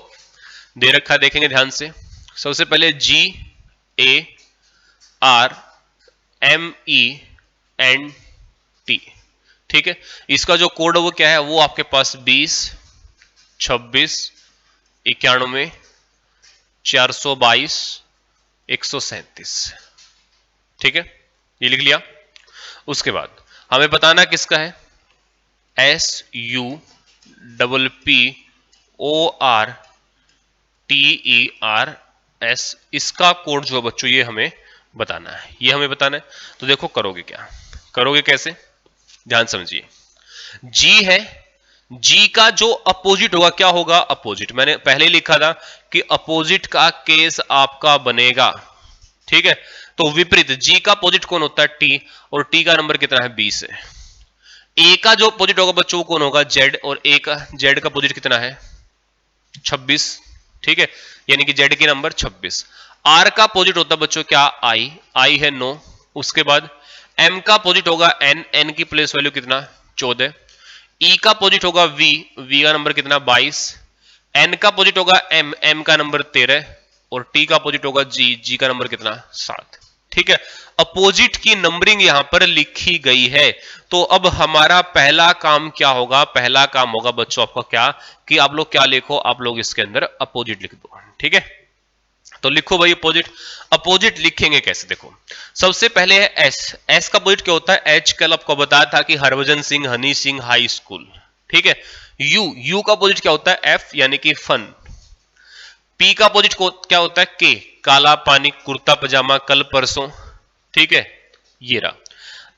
दे रखा है, देखेंगे ध्यान से। सबसे पहले GARMENT। ठीक है, इसका जो कोड वो क्या है, वो आपके पास 20 26 91 422 137। ठीक है, ये लिख लिया। उसके बाद हमें बताना किसका है, SUPPORTERS, इसका कोड जो बच्चों ये हमें बताना है, ये हमें बताना है। तो देखो करोगे क्या, करोगे कैसे, ध्यान समझिए। जी है, जी का जो अपोजिट होगा क्या होगा अपोजिट, मैंने पहले ही लिखा था कि अपोजिट का केस आपका बनेगा। ठीक है, तो विपरीत, जी का अपोजिट कौन होता है टी, और टी का नंबर कितना है 20 है। ए का जो अपोजिट होगा बच्चों कौन होगा जेड, और ए का जेड का अपोजिट कितना है 26। ठीक है, यानी कि जेड की नंबर 26। आर का अपोजिट होता है बच्चों क्या आई, आई है 9। उसके बाद एम का अपोजिट होगा एन, एन की प्लेस वैल्यू कितना 14। ई का अपोजिट होगा वी, वी का नंबर कितना 22। एन का अपोजिट होगा एम, एम का नंबर 13। और टी का अपोजिट होगा जी, जी का नंबर कितना 7। ठीक है, अपोजिट की नंबरिंग यहां पर लिखी गई है। तो अब हमारा पहला काम क्या होगा, पहला काम होगा बच्चों आपका क्या, कि आप लोग क्या लिखो, आप लोग इसके अंदर अपोजिट लिख दो। ठीक है, तो लिखो भाई अपोजिट। अपोजिट लिखेंगे कैसे, देखो सबसे पहले है एस, एस का अपोजिट क्या होता है एच, कल आपको बताया था कि हरभजन सिंह हनी सिंह हाई स्कूल। ठीक है, यू, यू का अपोजिट क्या होता है एफ, यानी कि फन। पी का अपोजिट क्या होता है के, काला पानी कुर्ता पजामा कल परसों। ठीक है, ये रहा।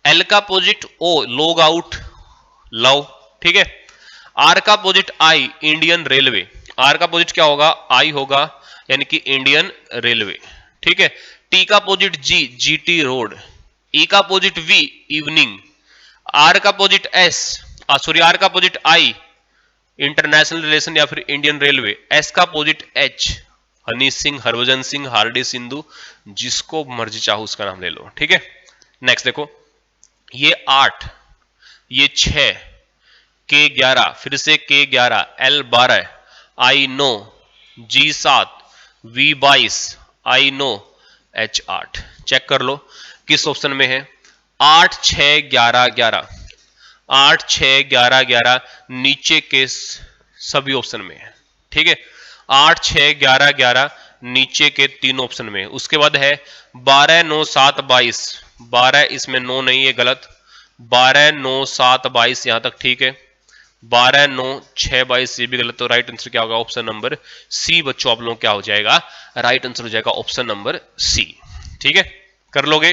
एल का अपोजिट ओ, लोग आउट लव। ठीक है, आर का opposite I, Indian railway. R का अपोजिट क्या होगा आई होगा, यानी कि इंडियन रेलवे। ठीक है, टी का अपोजिट जी, जीटी रोड। ई का अपोजिट वी, इवनिंग। आर का अपोजिट एस, सॉरी आर का अपोजिट आई, इंटरनेशनल रिलेशन या फिर इंडियन रेलवे। एस का opposite H, Honey Singh Harbhajan Singh Hardy Sindhu, जिसको मर्जी चाहो उसका नाम ले लो। ठीक है, नेक्स्ट देखो, ये 8, ये 6, के 11, फिर से K 11, L 12, I 9, G 7, V 22, I 9, H 8। Check कर लो किस ऑप्शन में है। 8 6 11 11, 8 6 11 11 नीचे के सभी ऑप्शन में है। ठीक है, 8 6 11 11 नीचे के 3 ऑप्शन में। उसके बाद है 12 9 7 22, 12 इसमें 9 नहीं है, गलत। 12 9 7 22 यहां तक ठीक है। 12 9 6 22 ये भी गलत। तो राइट आंसर क्या होगा? ऑप्शन नंबर सी बच्चों आप लोगों क्या हो जाएगा? राइट आंसर हो जाएगा ऑप्शन नंबर सी। ठीक है, कर लोगे?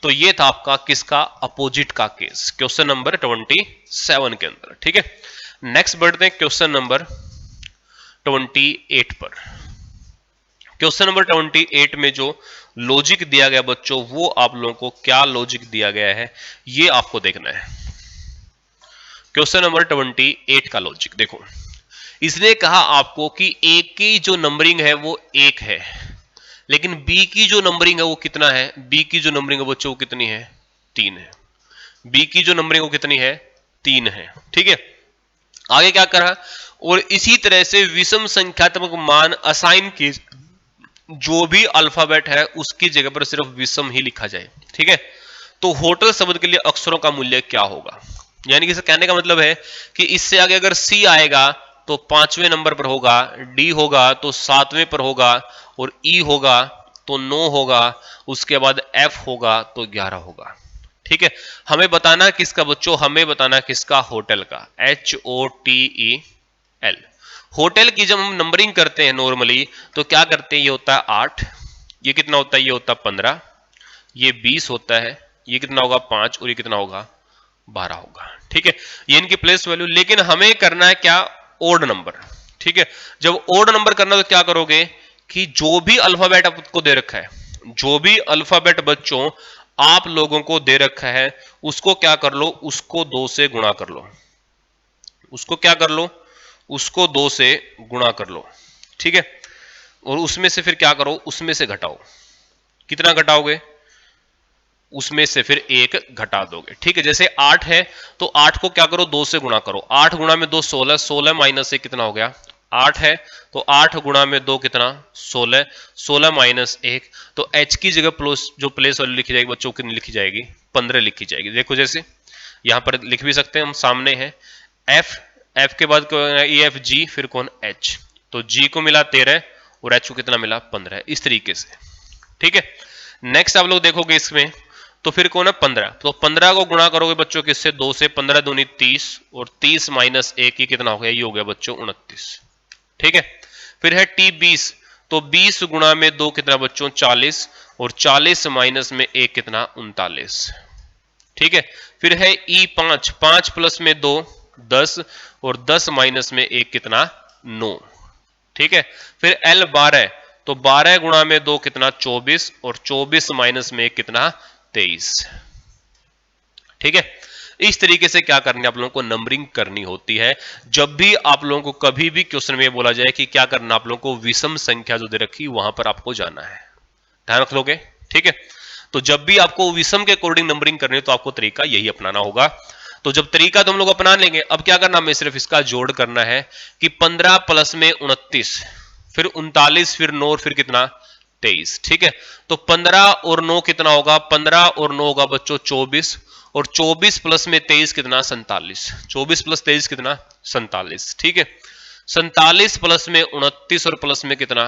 तो ये था आपका किसका? अपोजिट का केस, क्वेश्चन नंबर 27 के अंदर। ठीक है, नेक्स्ट बढ़ते हैं क्वेश्चन नंबर 28 पर। क्वेश्चन नंबर 28 में जो लॉजिक दिया गया बच्चों, वो आप लोगों को क्या लॉजिक दिया गया है ये आपको देखना है। क्वेश्चन नंबर 28 का लॉजिक देखो, इसने कहा आपको कि ए की जो नंबरिंग है वो 1 है, लेकिन बी की जो नंबरिंग है वो कितना है? बी की जो नंबरिंग है बच्चों वो कितनी है? 3 है। बी की जो नंबरिंग वो कितनी है? 3 है। ठीक है, आगे क्या करा? और इसी तरह से विषम संख्यात्मक मान असाइन की, जो भी अल्फाबेट है उसकी जगह पर सिर्फ विषम ही लिखा जाए। ठीक है, तो होटल शब्द के लिए अक्षरों का मूल्य क्या होगा? यानी कि इसे कहने का मतलब है कि इससे आगे अगर सी आएगा तो 5वें नंबर पर होगा, डी होगा तो 7वें पर होगा, और ई होगा तो 9 होगा, उसके बाद एफ होगा तो 11 होगा। ठीक है, हमें बताना किसका बच्चों? हमें बताना किसका? होटल का। HOTEL। होटल की जब हम नंबरिंग करते हैं नॉर्मली तो क्या करते हैं? ये होता है 8, ये कितना होता है? ये होता है 15, ये 20 होता है, ये कितना होगा? 5, और ये कितना होगा? 12 होगा। ठीक है, ये इनकी प्लेस वैल्यू। लेकिन हमें करना है क्या? Odd number. ठीक है, जब ओड नंबर करना तो क्या करोगे कि जो भी अल्फाबेट आपको दे रखा है, जो भी अल्फाबेट बच्चों आप लोगों को दे रखा है, उसको क्या कर लो? उसको 2 से गुणा कर लो। उसको क्या कर लो? उसको 2 से गुणा कर लो। ठीक है, और उसमें से फिर क्या करो? उसमें से घटाओ। कितना घटाओगे? उसमें से फिर 1 घटा दोगे। ठीक है, जैसे 8 है तो 8 को क्या करो? 2 से गुणा करो। 8 गुणा में 2 16, 16 माइनस 1 कितना हो गया? 8 है तो 8 गुणा में 2 कितना? 16, 16 माइनस 1, तो h की जगह प्लस जो प्लेस वैल्यू लिखी जाएगी बच्चों कितनी लिखी जाएगी? 15 लिखी जाएगी। देखो जैसे यहां पर लिख भी सकते हैं हम, सामने है f, f के बाद E F G, फिर कौन? h, तो g को मिला 13 और h को कितना मिला? 15, इस तरीके से। ठीक है, नेक्स्ट आप लोग देखोगे इसमें तो फिर कौन है? 15, तो 15 को गुणा करोगे बच्चों किससे? 2 से। 15 दूनी 30, और 30 माइनस 1 ये कितना हो गया? ये हो गया बच्चों 29। ठीक है, फिर है T 20, तो 20 गुणा में 2 कितना बच्चों? 40, और 40 माइनस में 1 कितना? 39। ठीक है, फिर है E 5, 5 प्लस में 2 10, और 10 माइनस में 1 कितना? 9। ठीक है, फिर L 12, तो 12 गुणा में 2 कितना? 24, और 24 माइनस में 1 कितना? 23। ठीक है, इस तरीके से क्या करनी है? आप लोगों को नंबरिंग करनी होती है। जब भी आप लोगों को कभी भी क्वेश्चन में बोला जाए कि क्या करना, आप लोगों को विषम संख्या जो दे रखी वहां पर आपको जाना है, ध्यान रख लोगे। ठीक है, तो जब भी आपको विषम के अकॉर्डिंग नंबरिंग करनी है तो आपको तरीका यही अपनाना होगा। तो जब तरीका तो हम लोग अपना लेंगे, अब क्या करना? हमें सिर्फ इसका जोड़ करना है कि 15 प्लस में 29, फिर 39, फिर 9, फिर कितना? 23। ठीक है, तो 15 और 9 कितना होगा? 15 और 9 होगा बच्चों 24, और 24 प्लस में 23 कितना? 47। 24 प्लस 23 कितना? 47। ठीक है, 47 प्लस में 29 और प्लस में कितना?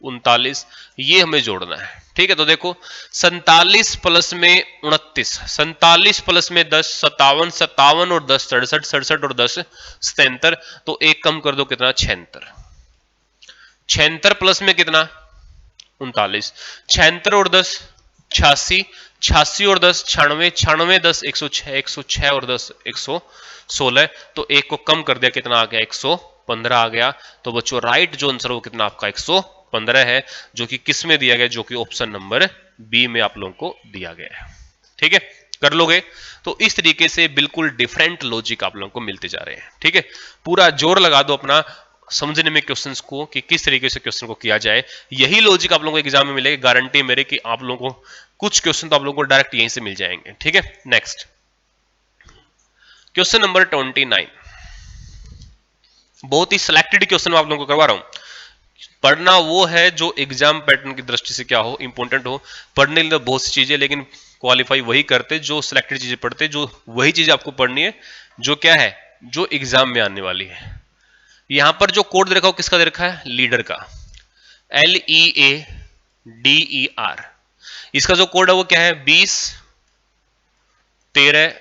39, ये हमें जोड़ना है। ठीक है, तो देखो 47 प्लस में 29, 47 प्लस में 10 57, 57 और 10 67, 67 और 10 77, तो एक कम कर दो कितना? 76। 76 प्लस में कितना? 39, 76 और 10 86, 86 और 10 96, 96 10 106, 106 और 10 116, तो एक को कम कर दिया कितना आ गया? 115 आ गया। तो बच्चों राइट जो आंसर वो कितना आपका? 115 है, जो कि किस में दिया गया? जो कि ऑप्शन नंबर बी में आप लोगों को दिया गया है। ठीक है, कर लोगे? तो इस तरीके से बिल्कुल डिफरेंट लॉजिक आप लोगों को मिलते जा रहे हैं। ठीक है, पूरा जोर लगा दो अपना समझने में क्वेश्चंस को कि किस तरीके से क्वेश्चन को किया जाए। यही लॉजिक आप लोगों को एग्जाम में मिलेगा, गारंटी मेरे कि आप लोगों को कुछ क्वेश्चन तो आप लोगों को डायरेक्ट यहीं से मिल जाएंगे। ठीक है, नेक्स्ट क्वेश्चन नंबर 29, बहुत ही सिलेक्टेड क्वेश्चन आप लोगों को करवा रहा हूं। पढ़ना वो है जो एग्जाम पैटर्न की दृष्टि से क्या हो, इंपॉर्टेंट हो। पढ़ने के लिए बहुत सी चीजें, लेकिन क्वालिफाई वही करते जो सिलेक्टेड चीजें पढ़ते, जो वही चीज आपको पढ़नी है जो क्या है, जो एग्जाम में आने वाली है। यहां पर जो कोड दे रखा हो किसका दे रखा है, लीडर का, LEADER। इसका जो कोड है वो क्या है, 20 13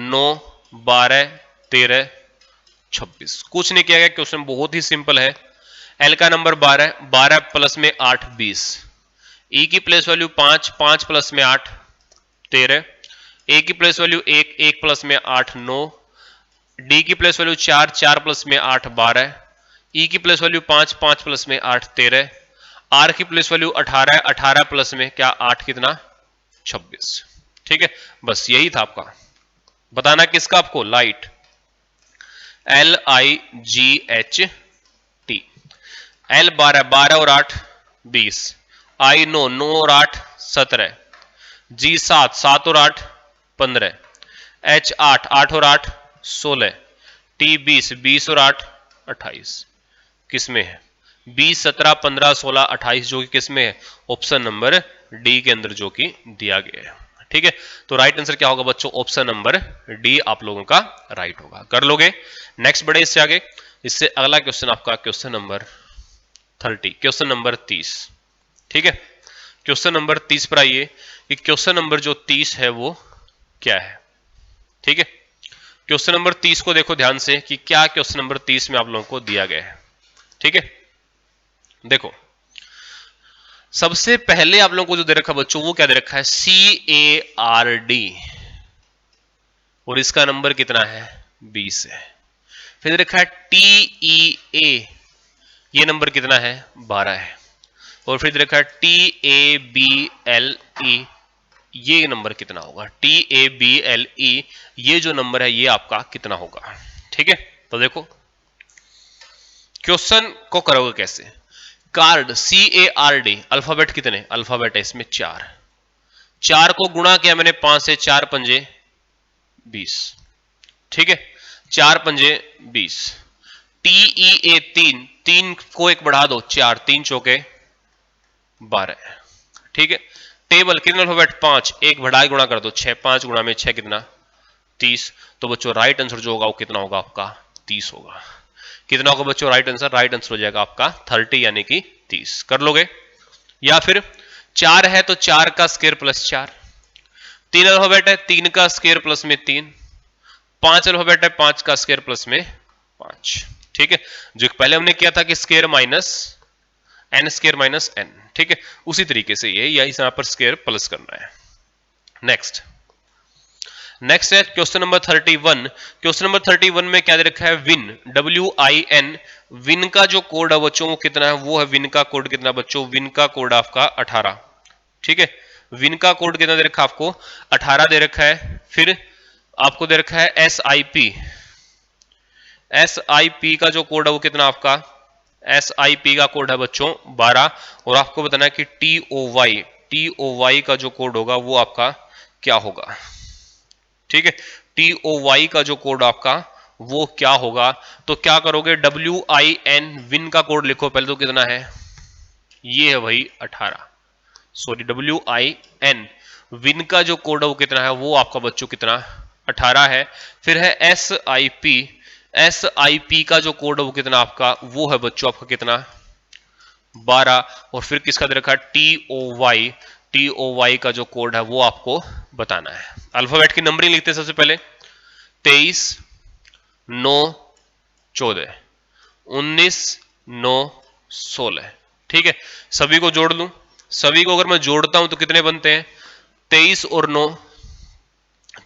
9 12 13 26। कुछ नहीं किया गया, क्वेश्चन बहुत ही सिंपल है। एल का नंबर 12, 12 प्लस में 8 20, ई की प्लेस वैल्यू 5, 5 प्लस में 8 13, ए की प्लेस वैल्यू 1, 1 प्लस में 8 9, डी की प्लेस वैल्यू 4, 4 प्लस में 8 12, ई की प्लेस वैल्यू 5, 5 प्लस में 8 13, आर की प्लेस वैल्यू 18, 18 प्लस में क्या 8 कितना 26। ठीक है, बस यही था आपका। बताना किसका आपको, लाइट, LIGHT। L 12, 12 और 8 20, I 9, 9 और 8 17, G 7, 7 और 8 15, H 8, 8 और 8 16, T 20, 20 और 8 28। किस में है, 20 17 15 16 28, जो कि किस में है, ऑप्शन नंबर डी के अंदर जो कि दिया गया है। ठीक है, तो राइट आंसर क्या होगा बच्चों, ऑप्शन नंबर डी आप लोगों का राइट होगा। कर लोगे, नेक्स्ट बढ़े इससे आगे। इससे अगला क्वेश्चन आपका क्वेश्चन नंबर 30, क्वेश्चन नंबर 30। ठीक है, क्वेश्चन नंबर 30 पर आइए कि क्वेश्चन नंबर जो 30 है वो क्या है। ठीक है, क्वेश्चन नंबर 30 को देखो ध्यान से कि क्या क्वेश्चन नंबर 30 में आप लोगों को दिया गया है। ठीक है, देखो सबसे पहले आप लोगों को जो दे रखा बच्चों वो क्या दे रखा है, CARD, और इसका नंबर कितना है 20 है। फिर दे रखा है TEA, ये नंबर कितना है 12 है। और फिर दे रखा है TABLE, ये नंबर कितना होगा, TABLE, ये जो नंबर है ये आपका कितना होगा। ठीक है, तो देखो क्वेश्चन को करोगे कैसे, कार्ड CARD, अल्फाबेट कितने, अल्फाबेट है इसमें 4, 4 को गुणा किया मैंने 5 से, 4 पंजे 20। ठीक है, 4 पंजे 20। TEA 3, 3 को एक बढ़ा दो 4, 3 चौके 12। ठीक है, टेबल कितने अल्फाबेट 5, एक बढ़ा गुणा कर दो 6, 5 गुणा में 6 कितना 30। तो बच्चों राइट आंसर जो होगा वो कितना होगा आपका 30 होगा। कितना होगा बच्चों राइट आंसर, राइट आंसर हो जाएगा आपका 30 यानी कि 30। कर लोगे, या फिर 4 है तो 4 का स्क्वायर प्लस 4, 3 अल्फाबेट है 3 का स्क्वायर प्लस में 3, 5 अल्फाबेट है 5 का स्क्वायर प्लस में 5। ठीक है, जो पहले हमने किया था कि square minus n square minus n। ठीक है, उसी तरीके से ये या इस यहां पर स्क्वायर प्लस करना है। नेक्स्ट है क्वेश्चन नंबर 31। क्वेश्चन नंबर 31 में क्या दे रखा है, विन, WIN। विन का जो कोड है बच्चों वो कितना है, वो है विन का कोड कितना बच्चों, विन का कोड आपका 18। ठीक है, विन का कोड कितना दे रखा है आपको 18 दे रखा है। फिर आपको दे रखा है SIP का जो कोड है वो कितना आपका, SIP का कोड है बच्चों 12। और आपको बताना है कि TOY का जो कोड होगा वो आपका क्या होगा। ठीक है, TOY का जो कोड आपका वो क्या होगा। तो क्या करोगे, WIN, विन का कोड लिखो पहले, तो कितना है, ये है भाई 18। सॉरी, WIN, विन का जो कोड है वो कितना है, वो आपका बच्चों कितना 18 है। फिर है SIP का जो कोड है वो कितना आपका, वो है बच्चों आपका कितना 12। और फिर किसका दे रखा है TOY का जो कोड है वो आपको बताना है। अल्फाबेट की नंबरिंग लिखते हैं सबसे पहले, 23 9 14, 19 9 16। ठीक है, सभी को जोड़ लूं, सभी को अगर मैं जोड़ता हूं तो कितने बनते हैं, 23 और 9,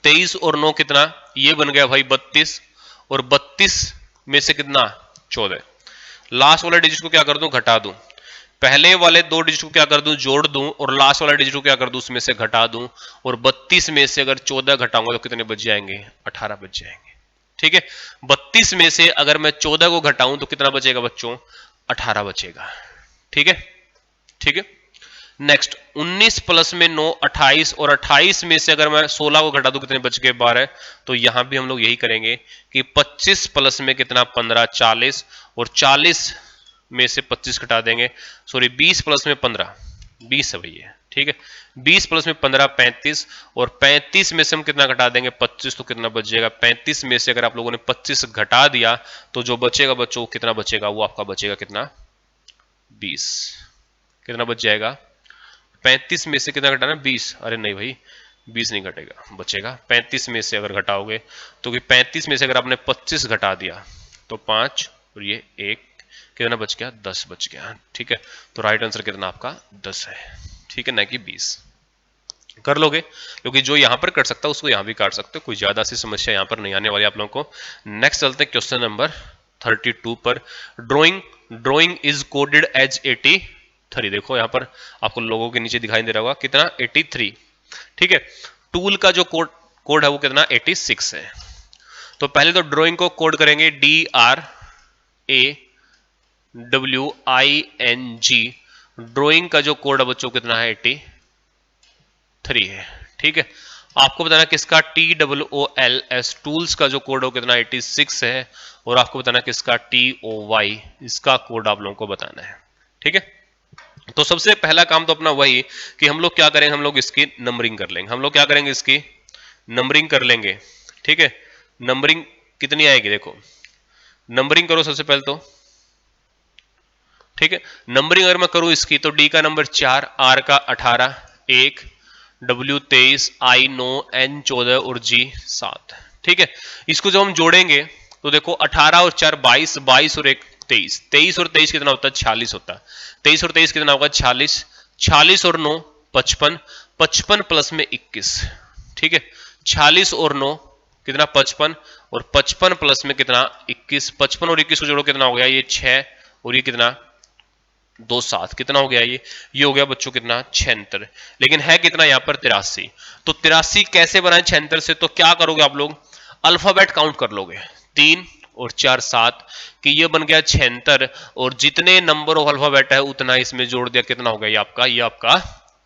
23 और 9 कितना, ये बन गया भाई 32, और 32 में से कितना 14। लास्ट वाला डिजिट को क्या कर दूं, घटा दूं, पहले वाले 2 डिजिट को क्या कर दूं, जोड़ दूं, और लास्ट वाला डिजिट को क्या कर दूं, उसमें से घटा दूं। और 32 में से अगर 14 घटाऊंगा तो कितने बच जाएंगे, 18 बच जाएंगे। ठीक है, 32 में से अगर मैं 14 को घटाऊं तो कितना बचेगा बच्चों, 18 बचेगा। ठीक है, ठीक है। नेक्स्ट 19 प्लस में 9 28, और 28 में से अगर मैं 16 को घटा दूं कितने बच गए 12। तो यहां भी हम लोग यही करेंगे कि 25 प्लस में कितना 15 40, और 40 में से 25 घटा देंगे, सॉरी 20 प्लस में 15, 20 है भैया, ठीक है। 20 प्लस में 15 35, और 35 में से हम कितना घटा देंगे 25, तो कितना बच जाएगा 35 में से अगर आप लोगों ने 25 घटा दिया तो जो बचेगा बच्चों कितना बचेगा, वो आपका बचेगा कितना 20। कितना बच जाएगा 35 में से कितना घटाना 20, अरे नहीं भाई 20 नहीं घटेगा, बचेगा 35 में से अगर घटाओगे तो कि 35 में से अगर आपने 25 घटा दिया तो 5 और ये 1, कितना बच गया 10 बच गया, ठीक है। तो राइट आंसर कितना आपका 10 है, ठीक है, ना कि 20। कर लोगे, क्योंकि जो यहां पर कर सकता है उसको यहां भी काट सकते हो, कोई ज्यादा सी समस्या यहां पर नहीं आने वाली आप लोगों को। नेक्स्ट चलते हैं क्वेश्चन नंबर 32 पर। Drawing is coded as 83। देखो यहां पर आपको लोगों के नीचे दिखाई दे रहा होगा कितना 83, ठीक है। टूल का जो कोड है वो कितना 86 है। तो पहले तो ड्रॉइंग को कोड करेंगे DRAWING। ड्रॉइंग का जो कोड है बच्चों कितना है 83 है, ठीक है। आपको बताना किसका TOOLS टूल्स का जो कोड हो कितना 86 है, और आपको बताना किसका TOY इसका कोड आप लोगों को बताना है, ठीक है। तो सबसे पहला काम तो अपना वही कि हम लोग क्या करेंगे, हम लोग इसकी नंबरिंग कर लेंगे। हम लोग क्या करेंगे इसकी नंबरिंग कर लेंगे, ठीक है। नंबरिंग कितनी आएगी देखो, नंबरिंग करो सबसे पहले तो, ठीक है। नंबरिंग अगर मैं करूं इसकी तो डी का नंबर 4, आर का 18, 1, डब्ल्यू 23, आई 9, एन 14 और जी 7, ठीक है। इसको जब हम जोड़ेंगे तो देखो 18 और 4 22, 22 और 1 23, 23 और 23 कितना होता है 46 होता है। 23 और 23 कितना होगा 46, 46 और 9 55, 55 प्लस में 21, ठीक है। 46 और 9 कितना 55, और 55 प्लस में कितना 21, 55 और 21 को जोड़ो कितना हो गया ये 6, और ये कितना 2 7, कितना हो गया ये हो गया बच्चों कितना 76। लेकिन है कितना यहाँ पर 83। तो 83 कैसे बनाए 76 से, तो क्या करोगे आप लोग अल्फाबेट काउंट कर लोगे, 3 और 4 7, कि ये बन गया 76, और जितने नंबर ऑफ अल्फाबेट है उतना इसमें जोड़ दिया, कितना हो गया ये आपका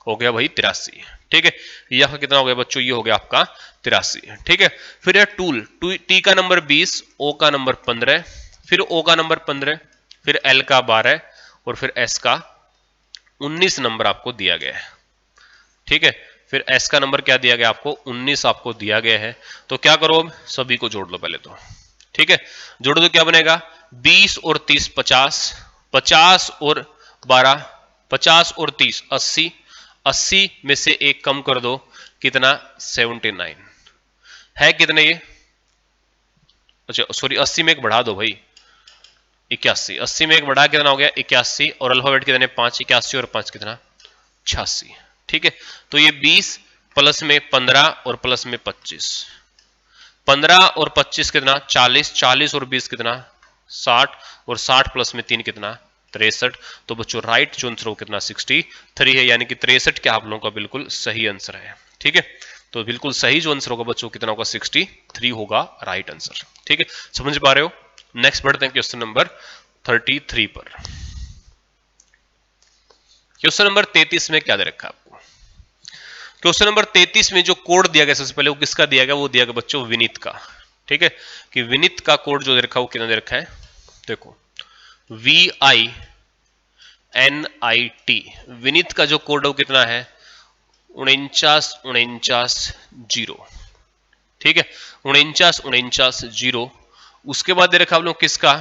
हो गया भाई 83, ठीक है। यह कितना हो गया बच्चों, ये हो गया आपका 83, ठीक है। फिर है टूल, टी का नंबर 20, ओ का नंबर 15, फिर ओ का नंबर 15, फिर एल का 12, और फिर एस का 19 नंबर आपको दिया गया है, ठीक है। फिर एस का नंबर क्या दिया गया आपको 19 आपको दिया गया है। तो क्या करो अब सभी को जोड़ लो पहले तो, ठीक है। जोड़ो तो क्या बनेगा 20 और 30 50, 50 और 12 50 और 30 80, 80 में से एक कम कर दो कितना 79 है, कितने ये, अच्छा सॉरी 80 में एक बढ़ा दो भाई 81, 80 में एक बढ़ा कितना हो गया 81, और अल्फाबेट कितने 5, 81 और 5 कितना 86, ठीक है। तो ये 20 प्लस में 15 और प्लस में 25, 15 और 25 कितना 40, 40 और 20 कितना 60, और 60 प्लस में 3 कितना 63। तो बच्चों राइट जो आंसर हो कितना 63 है, यानी कि 63 क्या आप लोगों का बिल्कुल सही आंसर है, ठीक है। तो बिल्कुल सही जो आंसर होगा बच्चों कितना होगा 63 होगा राइट आंसर, ठीक है। समझ पा रहे हो। नेक्स्ट बढ़ते हैं क्वेश्चन नंबर 33 पर। क्वेश्चन नंबर 33 में क्या दे रखा है आपको, क्वेश्चन नंबर 33 में जो कोड दिया गया सबसे पहले वो किसका दिया गया, वो दिया गया बच्चों विनीत का, ठीक है। कि विनीत का कोड जो दे रखा है वो कितना दे रखा है, देखो VINIT, विनीत का जो कोड है वो कितना है 49 ठीक है 49 उसके बाद दे रखा आप लोग किसका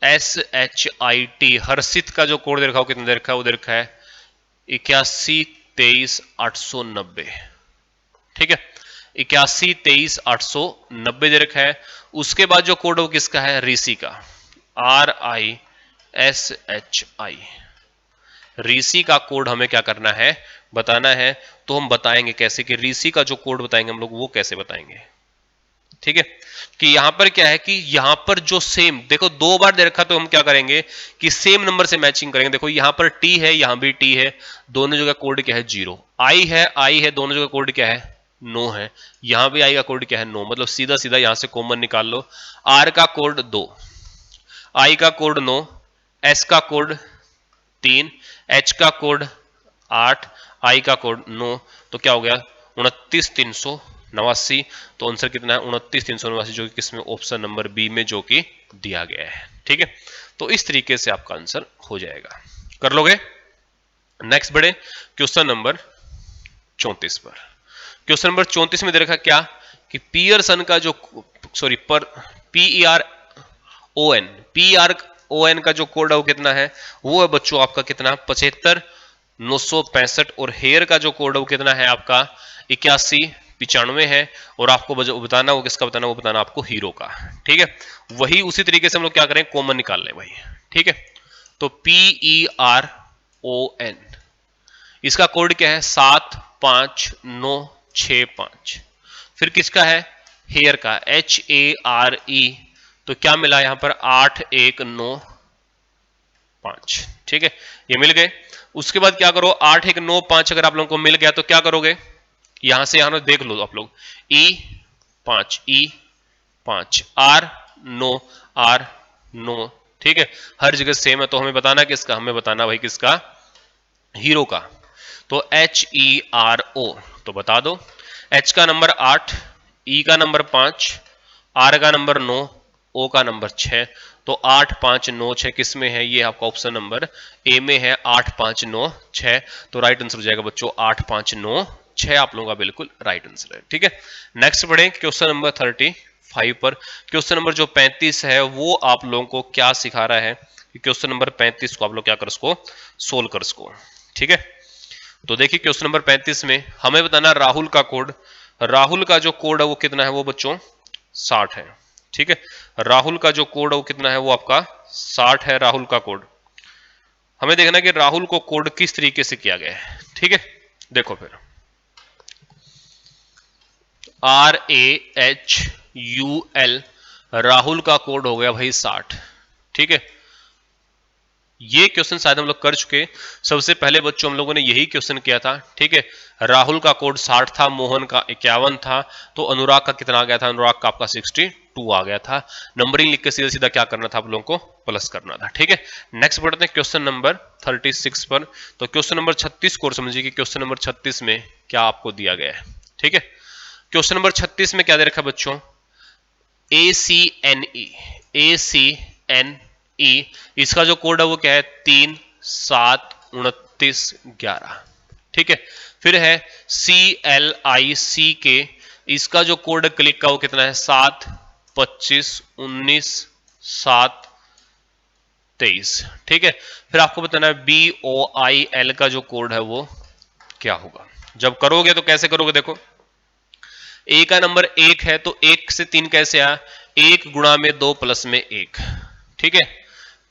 HARSHIT, हर्षित का जो कोड दे रखा है वो कितना दे रखा है, वो दे रखा है 81 23 890, ठीक है 81 23 890 दे रखा है। उसके बाद जो कोड है वो किसका है ऋषि का RISHI, ऋषि का कोड हमें क्या करना है बताना है। तो हम बताएंगे कैसे कि ऋषि का जो कोड बताएंगे हम लोग वो कैसे बताएंगे, ठीक है। कि यहां पर क्या है कि यहां पर जो सेम देखो 2 बार दे रखा तो हम क्या करेंगे कि सेम नंबर से मैचिंग करेंगे। देखो यहां पर टी है यहां भी टी है, दोनों जगह कोड क्या है 0, आई है दोनों जगह कोड क्या है 9 है, यहां भी आई का कोड क्या है 9, मतलब सीधा सीधा यहां से कॉमन निकाल लो। आर का कोड 2, आई का कोड 9, एस का कोड 3, एच का कोड 8, आई का कोड 9, तो क्या हो गया 29 300 89, तो आंसर कितना है 29,389, जो कि किसमें ऑप्शन नंबर बी में जो कि दिया गया है। ठीक है, तो इस तरीके से आपका आंसर हो जाएगा, कर लोगे। नेक्स्ट बढ़े क्वेश्चन नंबर 34 पर। क्वेश्चन नंबर 34 में दे रखा क्या कि पियरसन का जो पर PERON का जो कोड है वो कितना है, वो है बच्चों आपका कितना 75,965, और हेयर का जो कोड है वो कितना है आपका 81,95 है, और आपको बताना वो किसका बताना, वो बताना आपको हीरो का। ठीक है, वही उसी तरीके से हम लोग क्या करें, कॉमन निकाल लें भाई। ठीक है, तो PERON इसका कोड क्या है 75965। फिर किसका है, हेयर का HARE, तो क्या मिला यहां पर 8195। ठीक है, ये मिल गए। उसके बाद क्या करो 8195 अगर आप लोगों को मिल गया तो क्या करोगे, यहां से यहां देख लो आप लोग, E5 R9। ठीक है, हर जगह सेम है, तो हमें बताना किसका, हमें बताना भाई किसका, हीरो का। तो HERO, तो बता दो H का नंबर 8, E का नंबर 5, R का नंबर 9, O का नंबर 6, तो 8596 किस में है, ये आपका ऑप्शन नंबर ए में है 8596। तो राइट आंसर हो जाएगा बच्चों 8596, आप लोगों का बिल्कुल राइट आंसर है। ठीक है, नेक्स्ट बढ़े क्वेश्चन नंबर 35 पर। क्वेश्चन नंबर जो 35 है वो आप लोगों को क्या सिखा रहा है कि क्वेश्चन नंबर 35 को आप लोग क्या कर सको, सोल्व कर सको। ठीक है, तो देखिए क्वेश्चन नंबर 35 में हमें बताना राहुल का कोड। राहुल का जो कोड है वो कितना है, वो बच्चों 60 है। ठीक है, राहुल का जो कोड है वो कितना है, वो आपका 60 है राहुल का कोड। हमें देखना है कि राहुल को कोड किस तरीके से किया गया है। ठीक है, देखो फिर RAHUL, राहुल का कोड हो गया भाई 60। ठीक है, ये क्वेश्चन शायद हम लोग कर चुके, सबसे पहले बच्चों हम लोगों ने यही क्वेश्चन किया था। ठीक है, राहुल का कोड 60 था, मोहन का 51 था, तो अनुराग का कितना आ गया था, अनुराग का आपका 62 आ गया था। नंबरिंग लिख के सीधा सीधा क्या करना था, आप लोगों को प्लस करना था। ठीक है, नेक्स्ट बढ़ते हैं क्वेश्चन नंबर 36 पर। तो क्वेश्चन नंबर 36 को समझिए कि क्वेश्चन नंबर 36 में क्या आपको दिया गया है। ठीक है, क्वेश्चन नंबर 36 में क्या दे रखा बच्चों, ACNE, इसका जो कोड है वो क्या है 372911। ठीक है, फिर है CLICK, इसका जो कोड क्लिक का वो कितना है 72519 723। ठीक है, फिर आपको बताना है BOIL का जो कोड है वो क्या होगा। जब करोगे तो कैसे करोगे, देखो ए का नंबर 1 है तो 1 से 3 कैसे आया, 1 गुणा में 2 प्लस में 1। ठीक है,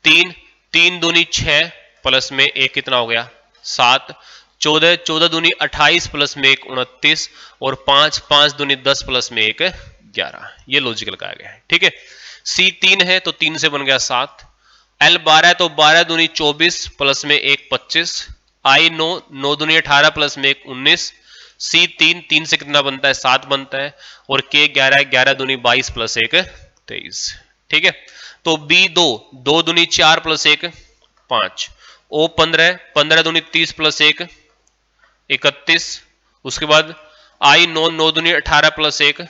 3 3 दूनी 6 प्लस में 1 कितना हो गया 7, 14 14 दूनी 28 प्लस में 1 29, और 5 5 दूनी 10 प्लस में 1 11। ये लॉजिकल का आ गया है। ठीक है, C 3 है तो 3 से बन गया 7, L 12 है तो 12 दूनी 24 प्लस में 1 25, I 9 9 दूनी 18 प्लस में 1 19, C 3 3 से कितना बनता है 7 बनता है, और K 11 11 दूनी 22 प्लस 1 23। ठीक है, तो B 2 2 दूनी 4 प्लस 1 5, O 15 15 दूनी 30 प्लस 1 31, उसके बाद I 9 9 दूनी 18 प्लस 1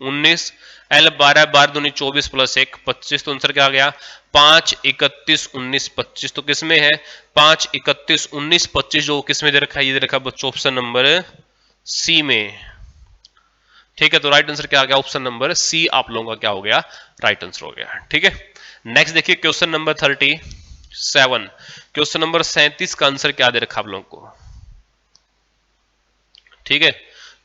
19, L 12 12 दूनी 24 प्लस 1 25। तो आंसर क्या आ गया 5 31 19 25। तो किसमें है 5 31 19 25, जो किसमें दे रखा है, ये दे रखा है बच्चों ऑप्शन नंबर सी में। ठीक है, तो राइट आंसर क्या आ गया, ऑप्शन नंबर सी आप लोगों का क्या हो गया, राइट आंसर हो गया। ठीक है, नेक्स्ट देखिए क्वेश्चन नंबर 37। क्वेश्चन नंबर 37 का आंसर क्या दे रखा आप लोगों को। ठीक है,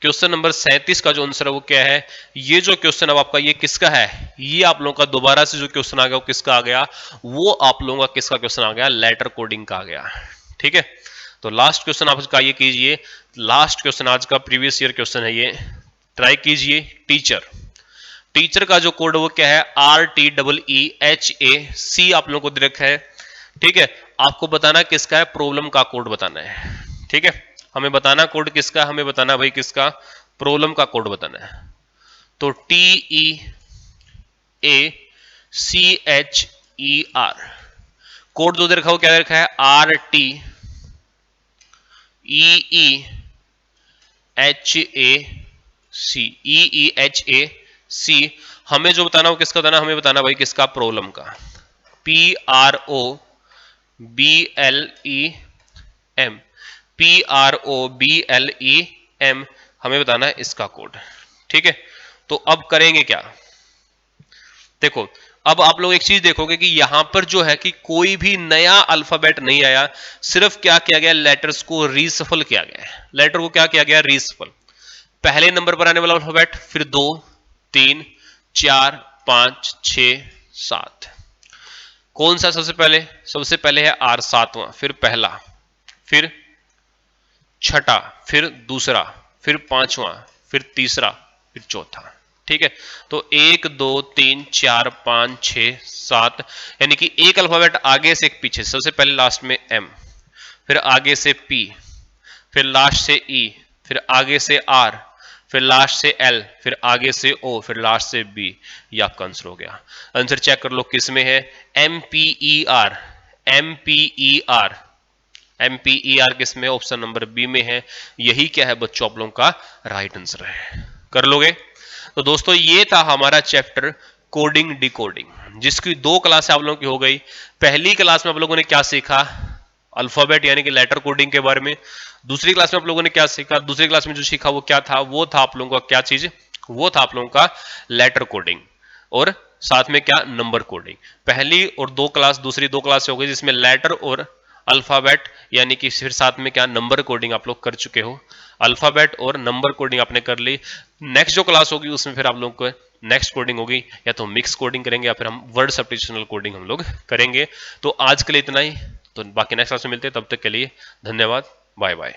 क्वेश्चन नंबर 37 का जो आंसर है वो क्या है, ये जो क्वेश्चन अब आपका ये किसका है, ये आप लोगों का दोबारा से जो क्वेश्चन आ गया वो किसका आ गया, वो आप लोगों का किसका क्वेश्चन आ गया, लेटर कोडिंग का आ गया। ठीक है, तो लास्ट क्वेश्चन आप इसका ये कीजिए, लास्ट क्वेश्चन आज का प्रीवियस ईयर क्वेश्चन है, ये ट्राई कीजिए। टीचर, टीचर का जो कोड वो क्या है RTEEHAC आप लोगों को दे रखा है। ठीक है, आपको बताना किसका है, प्रॉब्लम का कोड बताना है। ठीक है, हमें बताना कोड किसका, हमें बताना भाई किसका, प्रॉब्लम का कोड बताना है। तो TEACHER कोड जो दे रखा है वो क्या दे रखा है RTEEHAC सी, EEHAC। हमें जो बताना हो किसका बताना, हमें बताना भाई किसका, प्रॉब्लम का। PROBLEM, PROBLEM हमें बताना है इसका कोड। ठीक है, तो अब करेंगे क्या, देखो अब आप लोग एक चीज देखोगे कि यहां पर जो है कि कोई भी नया अल्फाबेट नहीं आया, सिर्फ क्या किया गया, लेटर्स को रीसफल किया गया है। लेटर को क्या किया गया, रीसफल। पहले नंबर पर आने वाला अल्फाबेट, फिर 2, 3, 4, 5, 6, 7। कौन सा सबसे पहले, सबसे पहले है आर, 7वां, फिर पहला, फिर छठा, फिर दूसरा, फिर 5वां, फिर तीसरा, फिर चौथा। ठीक है, तो 1 2 3 4 5 6 7, यानी कि एक अल्फाबेट आगे से एक पीछे। सबसे पहले लास्ट में एम, फिर आगे से पी, फिर लास्ट से ई, फिर आगे से आर, फिर लास्ट से एल, फिर आगे से ओ, फिर लास्ट से बी। ये आपका आंसर हो गया। आंसर चेक कर लो किस में है, MPER, MPER, MPER किस में, ऑप्शन नंबर बी में है। यही क्या है बच्चों आप लोगों का राइट आंसर है। कर लोगे। तो दोस्तों ये था हमारा चैप्टर कोडिंग डिकोडिंग, जिसकी 2 क्लास आप लोगों की हो गई। पहली क्लास में आप लोगों ने क्या सीखा, अल्फाबेट यानी कि लेटर कोडिंग के बारे में। दूसरी क्लास में आप लोगों ने क्या सीखा, दूसरी क्लास में जो सीखा वो क्या था, वो था आप लोगों का क्या चीज, वो था आप लोगों का लेटर कोडिंग, और साथ में क्या, नंबर कोडिंग। पहली और 2 क्लास, दूसरी 2 क्लास हो गई जिसमें लेटर और अल्फाबेट यानी कि फिर साथ में क्या, नंबर कोडिंग आप लोग कर चुके हो। अल्फाबेट और नंबर कोडिंग आपने कर ली। नेक्स्ट जो क्लास होगी उसमें फिर आप लोग को नेक्स्ट कोडिंग होगी, या तो मिक्स कोडिंग करेंगे या फिर हम वर्ड सब्स्टिट्यूशनल कोडिंग हम लोग करेंगे। तो आज के लिए इतना ही, तो बाकी नेक्स्ट क्लास में मिलते हैं, तब तक के लिए धन्यवाद, बाय बाय।